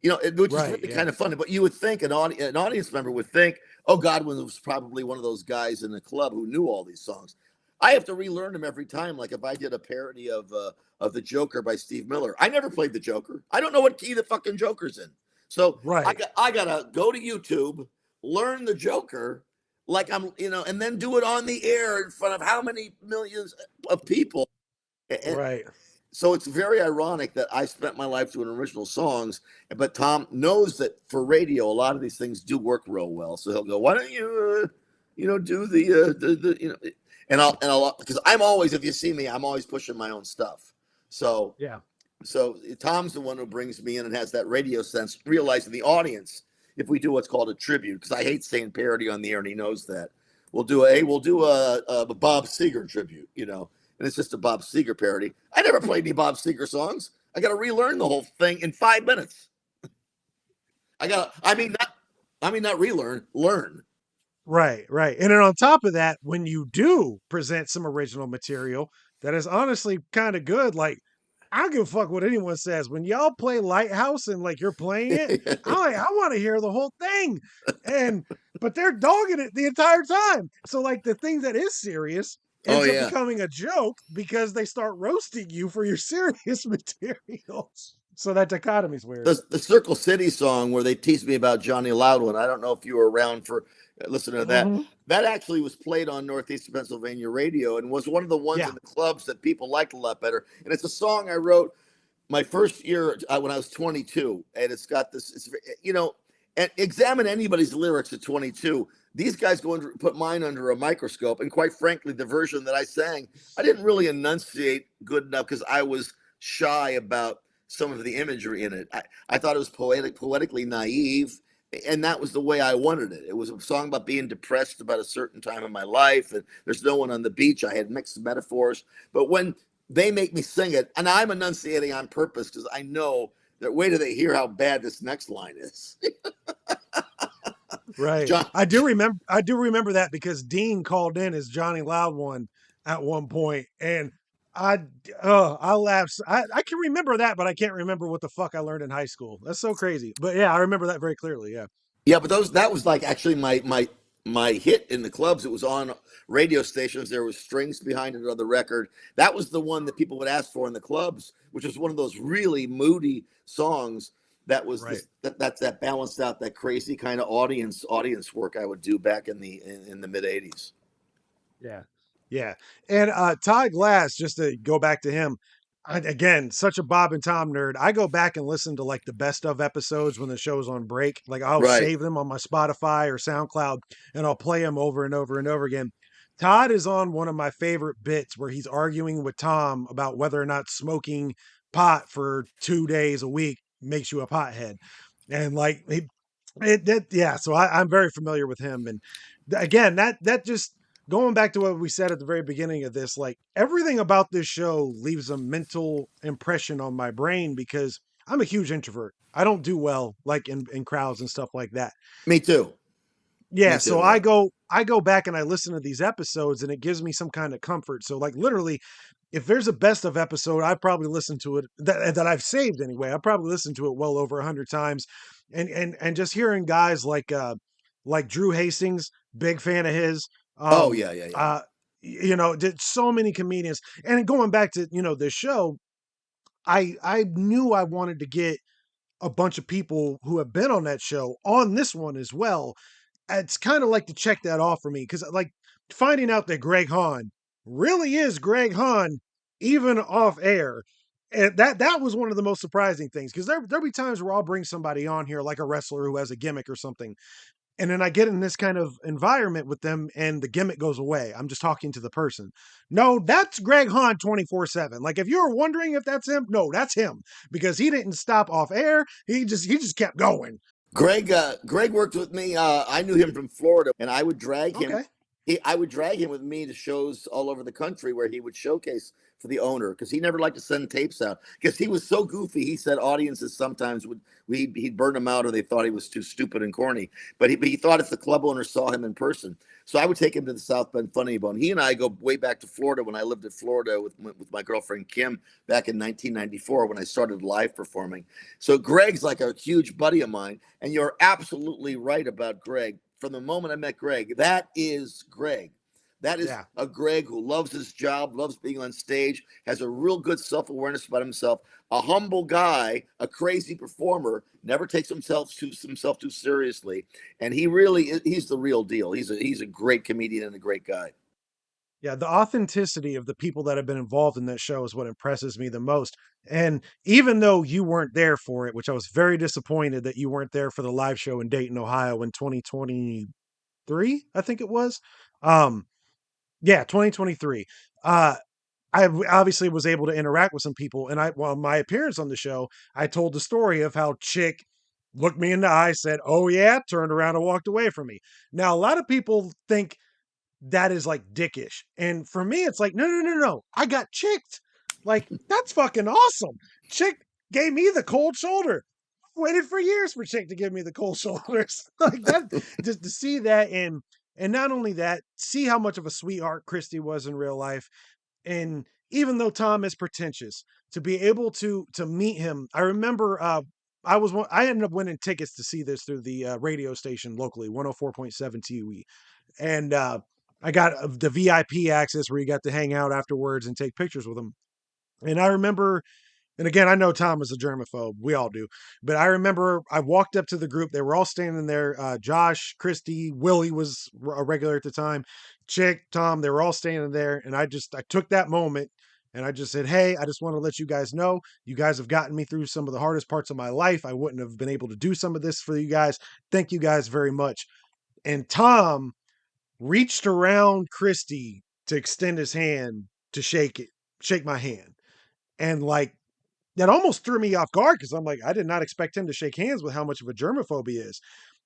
Which is really kind of funny. But you would think an audience member would think, oh, Godwin was probably one of those guys in the club who knew all these songs. I have to relearn them every time. Like if I did a parody of The Joker by Steve Miller, I never played The Joker. I don't know what key the fucking Joker's in. So I gotta go to YouTube, learn the Joker like I'm, and then do it on the air in front of how many millions of people. And Right. so it's very ironic that I spent my life doing original songs, but Tom knows that for radio, a lot of these things do work real well. So he'll go, "Why don't you, do the, and I'll because I'm always, if you see me, I'm always pushing my own stuff. So Yeah. so Tom's the one who brings me in and has that radio sense, realizing the audience, if we do what's called a tribute, because I hate saying parody on the air, and he knows that. We'll do a Bob Seger tribute, and it's just a Bob Seger parody. I never played any Bob Seger songs. I got to relearn the whole thing in 5 minutes. Not relearn, learn. Right, right. And then on top of that, when you do present some original material that is honestly kind of good, like I don't give a fuck what anyone says. When y'all play Lighthouse and like you're playing it, I want to hear the whole thing. And but they're dogging it the entire time. So like the thing that is serious Oh ends up yeah. becoming a joke because they start roasting you for your serious materials. So that dichotomy's weird. The Circle City song where they teased me about Johnny Loudon. I don't know if you were around for listening to that. Mm-hmm. That actually was played on Northeast Pennsylvania radio and was one of the ones Yeah. in the clubs that people liked a lot better. And it's a song I wrote my first year when I was 22, and it's got this. And examine anybody's lyrics at 22. These guys go and put mine under a microscope, and quite frankly, the version that I sang, I didn't really enunciate good enough because I was shy about some of the imagery in it. I thought it was poetically naive, and that was the way I wanted it. It was a song about being depressed about a certain time in my life, and there's no one on the beach. I had mixed metaphors, but when they make me sing it, and I'm enunciating on purpose because I know that wait till they hear how bad this next line is. Right. John, I do remember that because Dean called in as Johnny Loud at one point, and I I laughed. I can remember that, but I can't remember what the fuck I learned in high school. That's so crazy. But yeah, I remember that very clearly. Yeah. yeah, but that was like actually my hit in the clubs. It was on radio stations. There was strings behind it on the record. That was the one that people would ask for in the clubs, which was one of those really moody songs that was Right. that balanced out that crazy kind of audience work I would do back in the mid 80s. Yeah. Yeah. And Todd Glass, just to go back to him, again, such a Bob and Tom nerd. I go back and listen to like the best of episodes when the show's on break. Like I'll Right. save them on my Spotify or SoundCloud and I'll play them over and over and over again. Todd is on one of my favorite bits where he's arguing with Tom about whether or not smoking pot for 2 days a week makes you a pothead. And like yeah, so I'm very familiar with him. And again, that just going back to what we said at the very beginning of this, like everything about this show leaves a mental impression on my brain because I'm a huge introvert. I don't do well like in crowds and stuff like that. Me too. Yeah, Me so too. Yeah. I go back and I listen to these episodes and it gives me some kind of comfort. So like literally if there's a best of episode, I probably listened to it that I've saved anyway. I probably listened to it well over 100 times. And just hearing guys like Drew Hastings, big fan of his. Oh Um yeah, yeah, yeah. did so many comedians. And going back to, this show, I knew I wanted to get a bunch of people who have been on that show on this one as well. It's kind of like to check that off for me because like finding out that Greg Hahn really is Greg Hahn even off air. And that was one of the most surprising things because there'll be times where I'll bring somebody on here like a wrestler who has a gimmick or something. And then I get in this kind of environment with them and the gimmick goes away. I'm just talking to the person. No, that's Greg Hahn 24/7. Like if you were wondering if that's him, no, that's him because he didn't stop off air. He just kept going. Greg worked with me. I knew him from Florida, and I would drag him. Okay. I would drag him with me to shows all over the country where he would showcase for the owner because he never liked to send tapes out because he was so goofy. He said audiences sometimes he'd burn him out or they thought he was too stupid and corny. But he thought if the club owner saw him in person, so I would take him to the South Bend Funny Bone. He and I go way back to Florida when I lived in Florida with my girlfriend Kim back in 1994 when I started live performing. So Greg's like a huge buddy of mine, and you're absolutely right about Greg. From the moment I met Greg, that is Greg. That is Yeah. a Greg who loves his job, loves being on stage, has a real good self-awareness about himself, a humble guy, a crazy performer, never takes himself too seriously, and he's the real deal. He's a great comedian and a great guy. Yeah, the authenticity of the people that have been involved in that show is what impresses me the most. And even though you weren't there for it, which I was very disappointed that you weren't there for the live show in Dayton, Ohio in 2023, I think it was. Um, yeah, 2023. Uh, obviously was able to interact with some people, and while my appearance on the show, I told the story of how Chick looked me in the eye, said, "Oh yeah," turned around and walked away from me. Now, a lot of people think that is like dickish. And for me, it's like, no, no, no, no. I got chicked. Like, that's fucking awesome. Chick gave me the cold shoulder. Waited for years for Chick to give me the cold shoulders. Like that, just to see that, and not only that, see how much of a sweetheart Christy was in real life. And even though Tom is pretentious, to be able to meet him, I remember I ended up winning tickets to see this through the radio station locally, 104.7 TUE. And I got the VIP access where you got to hang out afterwards and take pictures with them. And I remember, and again, I know Tom is a germaphobe. We all do. But I remember I walked up to the group. They were all standing there. Josh, Christy, Willie was a regular at the time. Chick, Tom, they were all standing there. And I took that moment and I just said, "Hey, I just want to let you guys know, you guys have gotten me through some of the hardest parts of my life. I wouldn't have been able to do some of this for you guys. Thank you guys very much." And Tom reached around Christy to extend his hand to shake my hand. And like that almost threw me off guard because I'm like, I did not expect him to shake hands with how much of a germaphobe he is.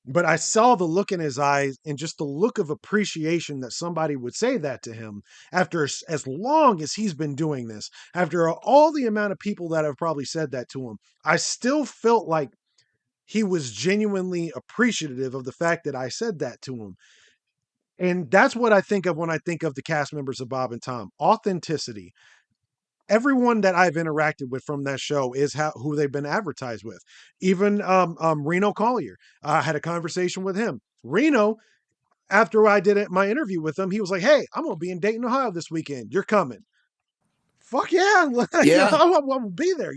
But I saw the look in his eyes and just the look of appreciation that somebody would say that to him after as long as he's been doing this, after all the amount of people that have probably said that to him. I still felt like he was genuinely appreciative of the fact that I said that to him. And that's what I think of when I think of the cast members of Bob and Tom. Authenticity. Everyone that I've interacted with from that show is who they've been advertised with. Even Reno Collier. I had a conversation with him. Reno, after I did my interview with him, he was like, "Hey, I'm gonna be in Dayton, Ohio this weekend. You're coming." Fuck yeah, Yeah, I will be there.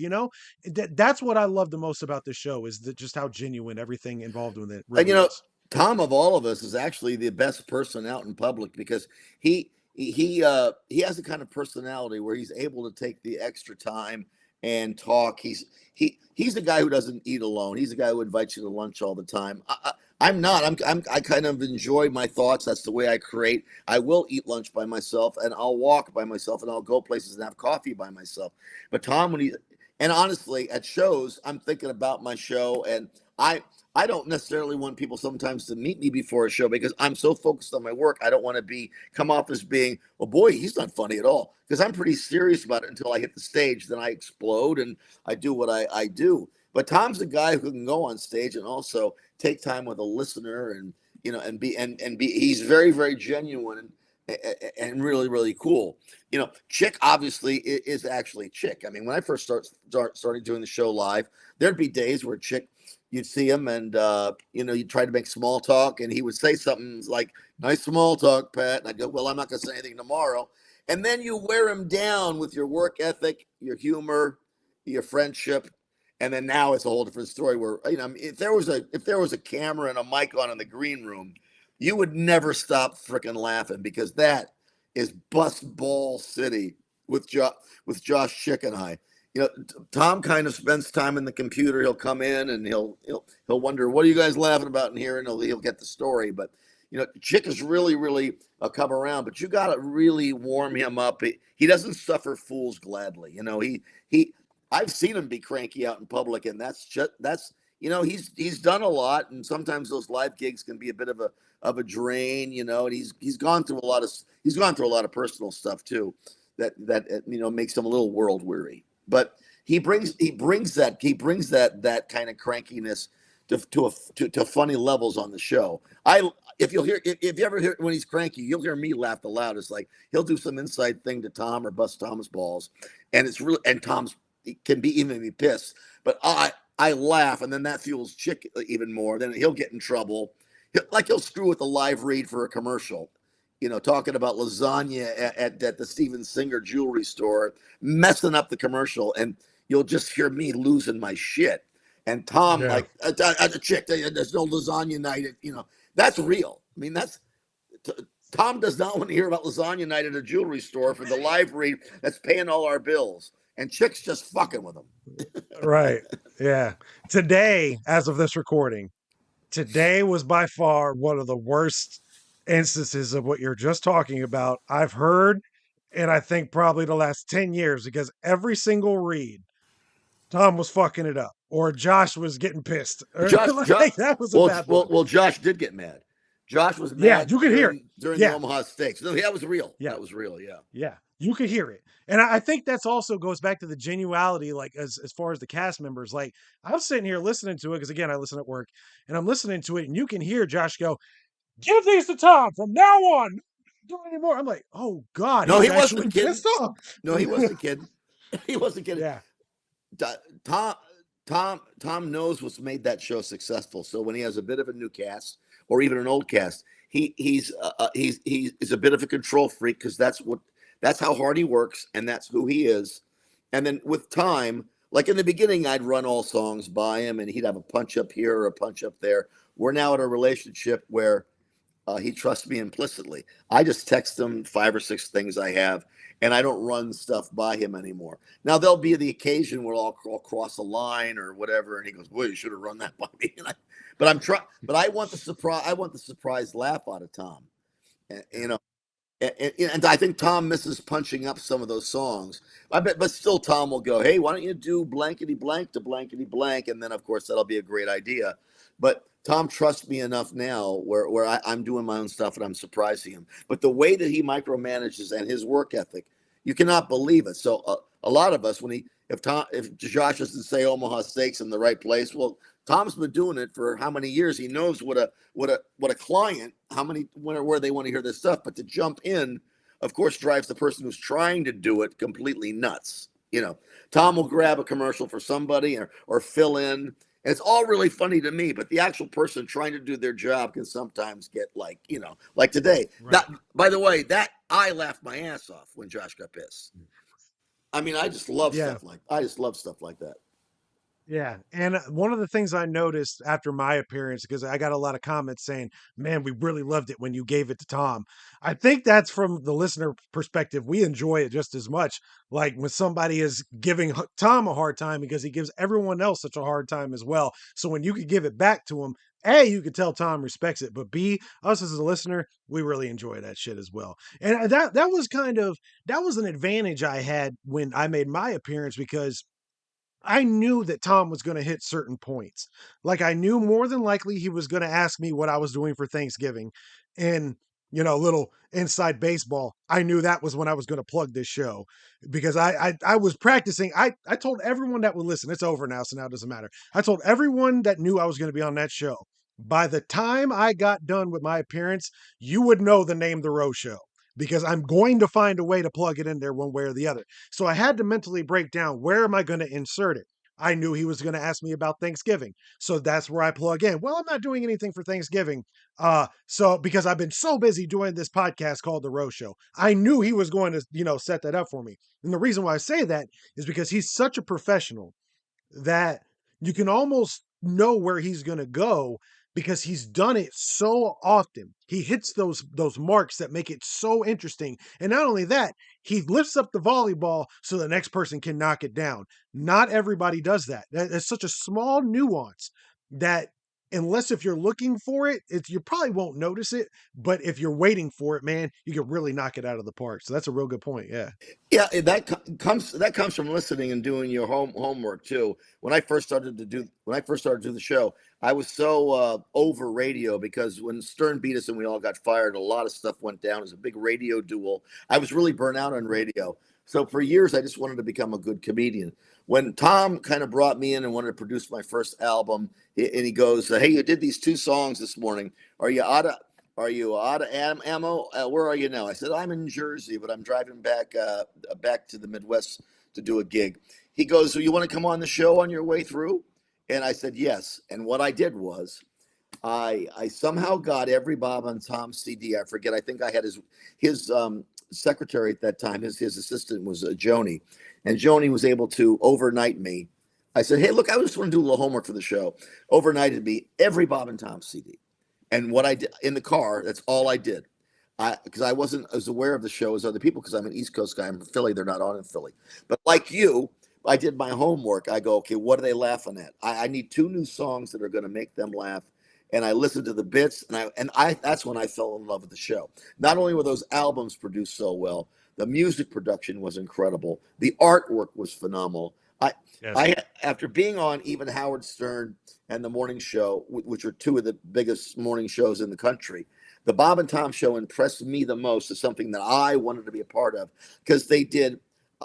That's what I love the most about this show is just how genuine everything involved with it and really is. Tom of all of us is actually the best person out in public because he has the kind of personality where he's able to take the extra time and talk. He's a guy who doesn't eat alone. He's a guy who invites you to lunch all the time. I'm not. I kind of enjoy my thoughts. That's the way I create. I will eat lunch by myself, and I'll walk by myself, and I'll go places and have coffee by myself. But Tom, and honestly, at shows, I'm thinking about my show, and I don't necessarily want people sometimes to meet me before a show because I'm so focused on my work. I don't want to come off as being, oh boy, he's not funny at all. Because I'm pretty serious about it until I hit the stage. Then I explode and I do what I do. But Tom's the guy who can go on stage and also take time with a listener and and be he's very, very genuine and really, really cool. Chick obviously is actually Chick. I mean, when I first started doing the show live, there'd be days where Chick, you'd see him and you'd try to make small talk and he would say something like, "Nice small talk, Pat." And I'd go, "Well, I'm not going to say anything tomorrow." And then you wear him down with your work ethic, your humor, your friendship. And then now it's a whole different story where, if there was a camera and a mic on in the green room, you would never stop freaking laughing because that is bust ball city with Josh Chick and I. Tom kind of spends time in the computer. He'll come in and he'll wonder, "What are you guys laughing about in here?" And he'll get the story. But Chick is really, really come around. But you got to really warm him up. He doesn't suffer fools gladly. He I've seen him be cranky out in public, and he's done a lot, and sometimes those live gigs can be a bit of a drain. And he's gone through a lot of personal stuff too, that makes him a little world weary. But he brings that kind of crankiness to funny levels on the show. If you ever hear when he's cranky, you'll hear me laugh the loudest. Like he'll do some inside thing to Tom or bust Thomas balls, and Tom's can be even be pissed. But I laugh, and then that fuels Chick even more. Then he'll get in trouble. He'll screw with a live read for a commercial. talking about lasagna at the Steven Singer jewelry store, messing up the commercial, and you'll just hear me losing my shit. And Tom, Yeah. like, a chick, there's no lasagna night. That's real. I mean, Tom does not want to hear about lasagna night at a jewelry store for the live read that's paying all our bills. And chicks just fucking with him. Right. Yeah. Today, as of this recording, today was by far one of the worst instances of what you're just talking about I've heard, and I think probably the last 10 years, because every single read, Tom was fucking it up, or Josh was getting pissed, or Josh, like that was a bad one. well, Josh did get mad. Josh was Yeah, mad you could hear it. during the Yeah, Omaha Steaks. No, that was real. yeah, That was real. Yeah. yeah. You could hear it. And I think that's also goes back to the genuality, like as far as the cast members. Like I'm sitting here listening to it because again, I listen at work and I'm listening to it, and you can hear Josh go, "Give these to Tom from now on. Don't do anymore." I'm like, oh God, No, he's he wasn't actually kidding. pissed off. No, he wasn't kidding. He wasn't kidding. Yeah. Tom Tom knows what's made that show successful. So when he has a bit of a new cast or even an old cast, he's a bit of a control freak because that's how hard he works and that's who he is. And then with time, like in the beginning, I'd run all songs by him and he'd have a punch up here or a punch up there. We're now in a relationship where he trusts me implicitly. I just text him 5 or 6 things I have, and I don't run stuff by him anymore. Now there'll be the occasion where I'll cross a line or whatever, and he goes, "Boy, you should have run that by me." But I want the surprise. I want the surprise laugh out of Tom. And, and I think Tom misses punching up some of those songs. I bet, but still, Tom will go, "Hey, why don't you do blankety blank to blankety blank?" And then, of course, that'll be a great idea. But Tom trusts me enough now where I'm doing my own stuff and I'm surprising him. But the way that he micromanages and his work ethic, you cannot believe it. So a lot of us, if Josh doesn't say Omaha Steaks in the right place, well, Tom's been doing it for how many years? He knows what a client, where they want to hear this stuff. But to jump in, of course, drives the person who's trying to do it completely nuts. Tom will grab a commercial for somebody or fill in. And it's all really funny to me, but the actual person trying to do their job can sometimes get like today. Right. By the way, that I laughed my ass off when Josh got pissed. I mean, I just love Yeah. stuff like that. Yeah. And one of the things I noticed after my appearance, because I got a lot of comments saying, "Man, we really loved it when you gave it to Tom." I think that's from the listener perspective. We enjoy it just as much. Like when somebody is giving Tom a hard time because he gives everyone else such a hard time as well. So when you could give it back to him, A, you could tell Tom respects it, but B, us as a listener, we really enjoy that shit as well. And that was that was an advantage I had when I made my appearance because I knew that Tom was going to hit certain points. Like I knew more than likely he was going to ask me what I was doing for Thanksgiving. And, little inside baseball, I knew that was when I was going to plug this show because I was practicing. I told everyone that would listen, it's over now, so now it doesn't matter. I told everyone that knew I was going to be on that show. By the time I got done with my appearance, you would know the name The Row Show because I'm going to find a way to plug it in there one way or the other. So I had to mentally break down where am I going to insert it. I knew he was going to ask me about Thanksgiving. So that's where I plug in. Well, I'm not doing anything for Thanksgiving. So because I've been so busy doing this podcast called The Row Show, I knew he was going to, set that up for me. And the reason why I say that is because he's such a professional that you can almost know where he's going to go because he's done it so often. He hits those marks that make it so interesting. And not only that, he lifts up the volleyball so the next person can knock it down. Not everybody does that. That's such a small nuance that unless if you're looking for it, you probably won't notice it. But if you're waiting for it, man, you can really knock it out of the park. So that's a real good point. Yeah. Yeah, that comes from listening and doing your homework too. When I first started to do the show, I was so over radio because when Stern beat us and we all got fired, a lot of stuff went down. It was a big radio duel. I was really burnt out on radio. So for years, I just wanted to become a good comedian. When Tom kind of brought me in and wanted to produce my first album, and he goes, "Hey, you did these 2 songs this morning. Are you out of ammo? Where are you now?" I said, "I'm in Jersey, but I'm driving back to the Midwest to do a gig." He goes, "So you want to come on the show on your way through?" And I said, "Yes." And what I did was I somehow got every Bob and Tom CD. I forget. I think I had his secretary at that time. His assistant was Joni, and Joni was able to overnight me. I said, "Hey, look, I just want to do a little homework for the show." Overnighted me every Bob and Tom CD, and what I did in the car. That's all I did. Because I wasn't as aware of the show as other people because I'm an East Coast guy. I'm from Philly. They're not on in Philly. But like you, I did my homework. I go, okay, what are they laughing at? I need two new songs that are going to make them laugh. And I listened to the bits, and I that's when I fell in love with the show. Not only were those albums produced so well, the music production was incredible. The artwork was phenomenal. I Yes. I after being on even Howard Stern and the morning show, which are two of the biggest morning shows in the country, the Bob and Tom show impressed me the most as something that I wanted to be a part of because they did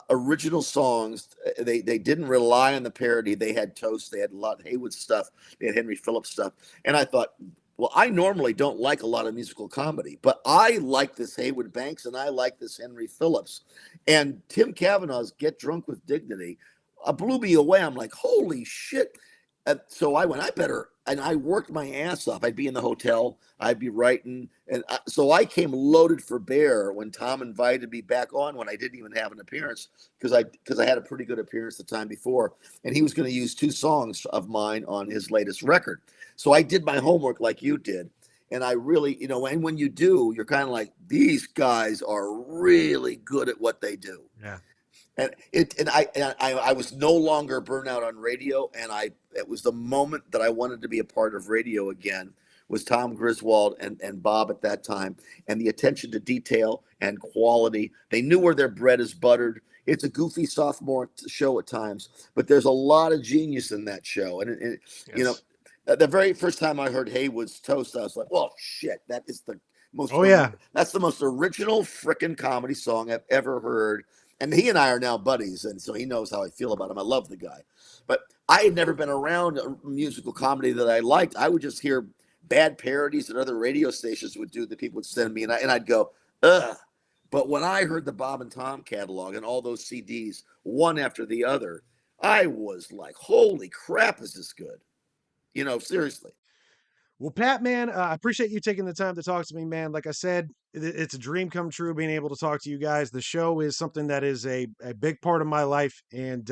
original songs. They didn't rely on the parody. They had Toast. They had a lot of Haywood stuff. They had Henry Phillips stuff. And I thought, well, I normally don't like a lot of musical comedy, but I like this Haywood Banks and I like this Henry Phillips. And Tim Cavanaugh's Get Drunk with Dignity blew me away. I'm like, holy shit. So I went, I better, and I worked my ass off. I'd be in the hotel, I'd be writing, so I came loaded for bear when Tom invited me back on when I didn't even have an appearance because I had a pretty good appearance the time before, and he was going to use two songs of mine on his latest record. So I did my homework like you did, and I really, and when you do, you're kind of like these guys are really good at what they do. Yeah. And I was no longer burnout on radio, and it was the moment that I wanted to be a part of radio again. Was Tom Griswold and Bob at that time, and the attention to detail and quality. They knew where their bread is buttered. It's a goofy sophomore show at times, but there's a lot of genius in that show. And Yes. the very first time I heard Haywood's Toast, I was like, "Well, shit, that is the most Oh yeah. that's the most original frickin' comedy song I've ever heard." And he and I are now buddies, and so he knows how I feel about him. I love the guy, but I had never been around a musical comedy that I liked. I would just hear bad parodies that other radio stations would do that people would send me, and I'd go, ugh. But when I heard the Bob and Tom catalog and all those CDs, one after the other, I was like, holy crap, is this good? Seriously. Well, Pat, man, I appreciate you taking the time to talk to me, man. Like I said, it's a dream come true being able to talk to you guys. The show is something that is a big part of my life. And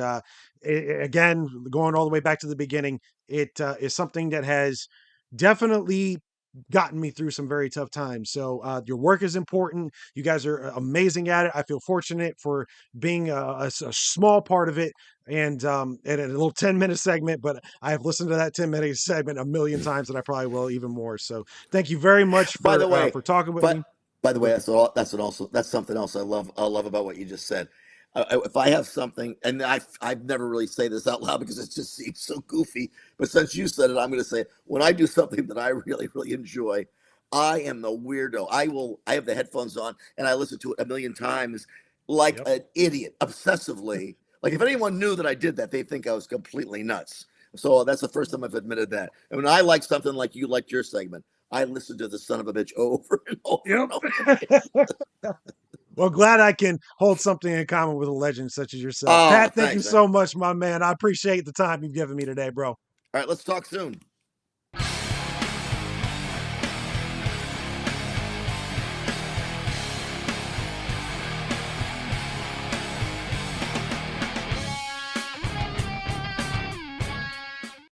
again, going all the way back to the beginning, it is something that has definitely gotten me through some very tough times. So your work is important. You guys are amazing at it. I feel fortunate for being a small part of it and a little 10-minute segment, but I have listened to that 10-minute segment a million times and I probably will even more. So thank you very much By the way, for talking with me. but by the way, Go- that's something else I love about what you just said. If I have something, and I've never really say this out loud because it just seems so goofy, but since you said it, I'm going to say it. When I do something that I really really enjoy, I am the weirdo. I have the headphones on and I listen to it a million times like Yep. an idiot, obsessively. Like if anyone knew that I did that, they think I was completely nuts. So that's the first time I've admitted that. And when I like something like you liked your segment, I listen to the son of a bitch over and over Yep. and over. Well, glad I can hold something in common with a legend such as yourself. Oh, Pat, thank you thanks, man. so much, my man. I appreciate the time you've given me today, bro. All right, let's talk soon.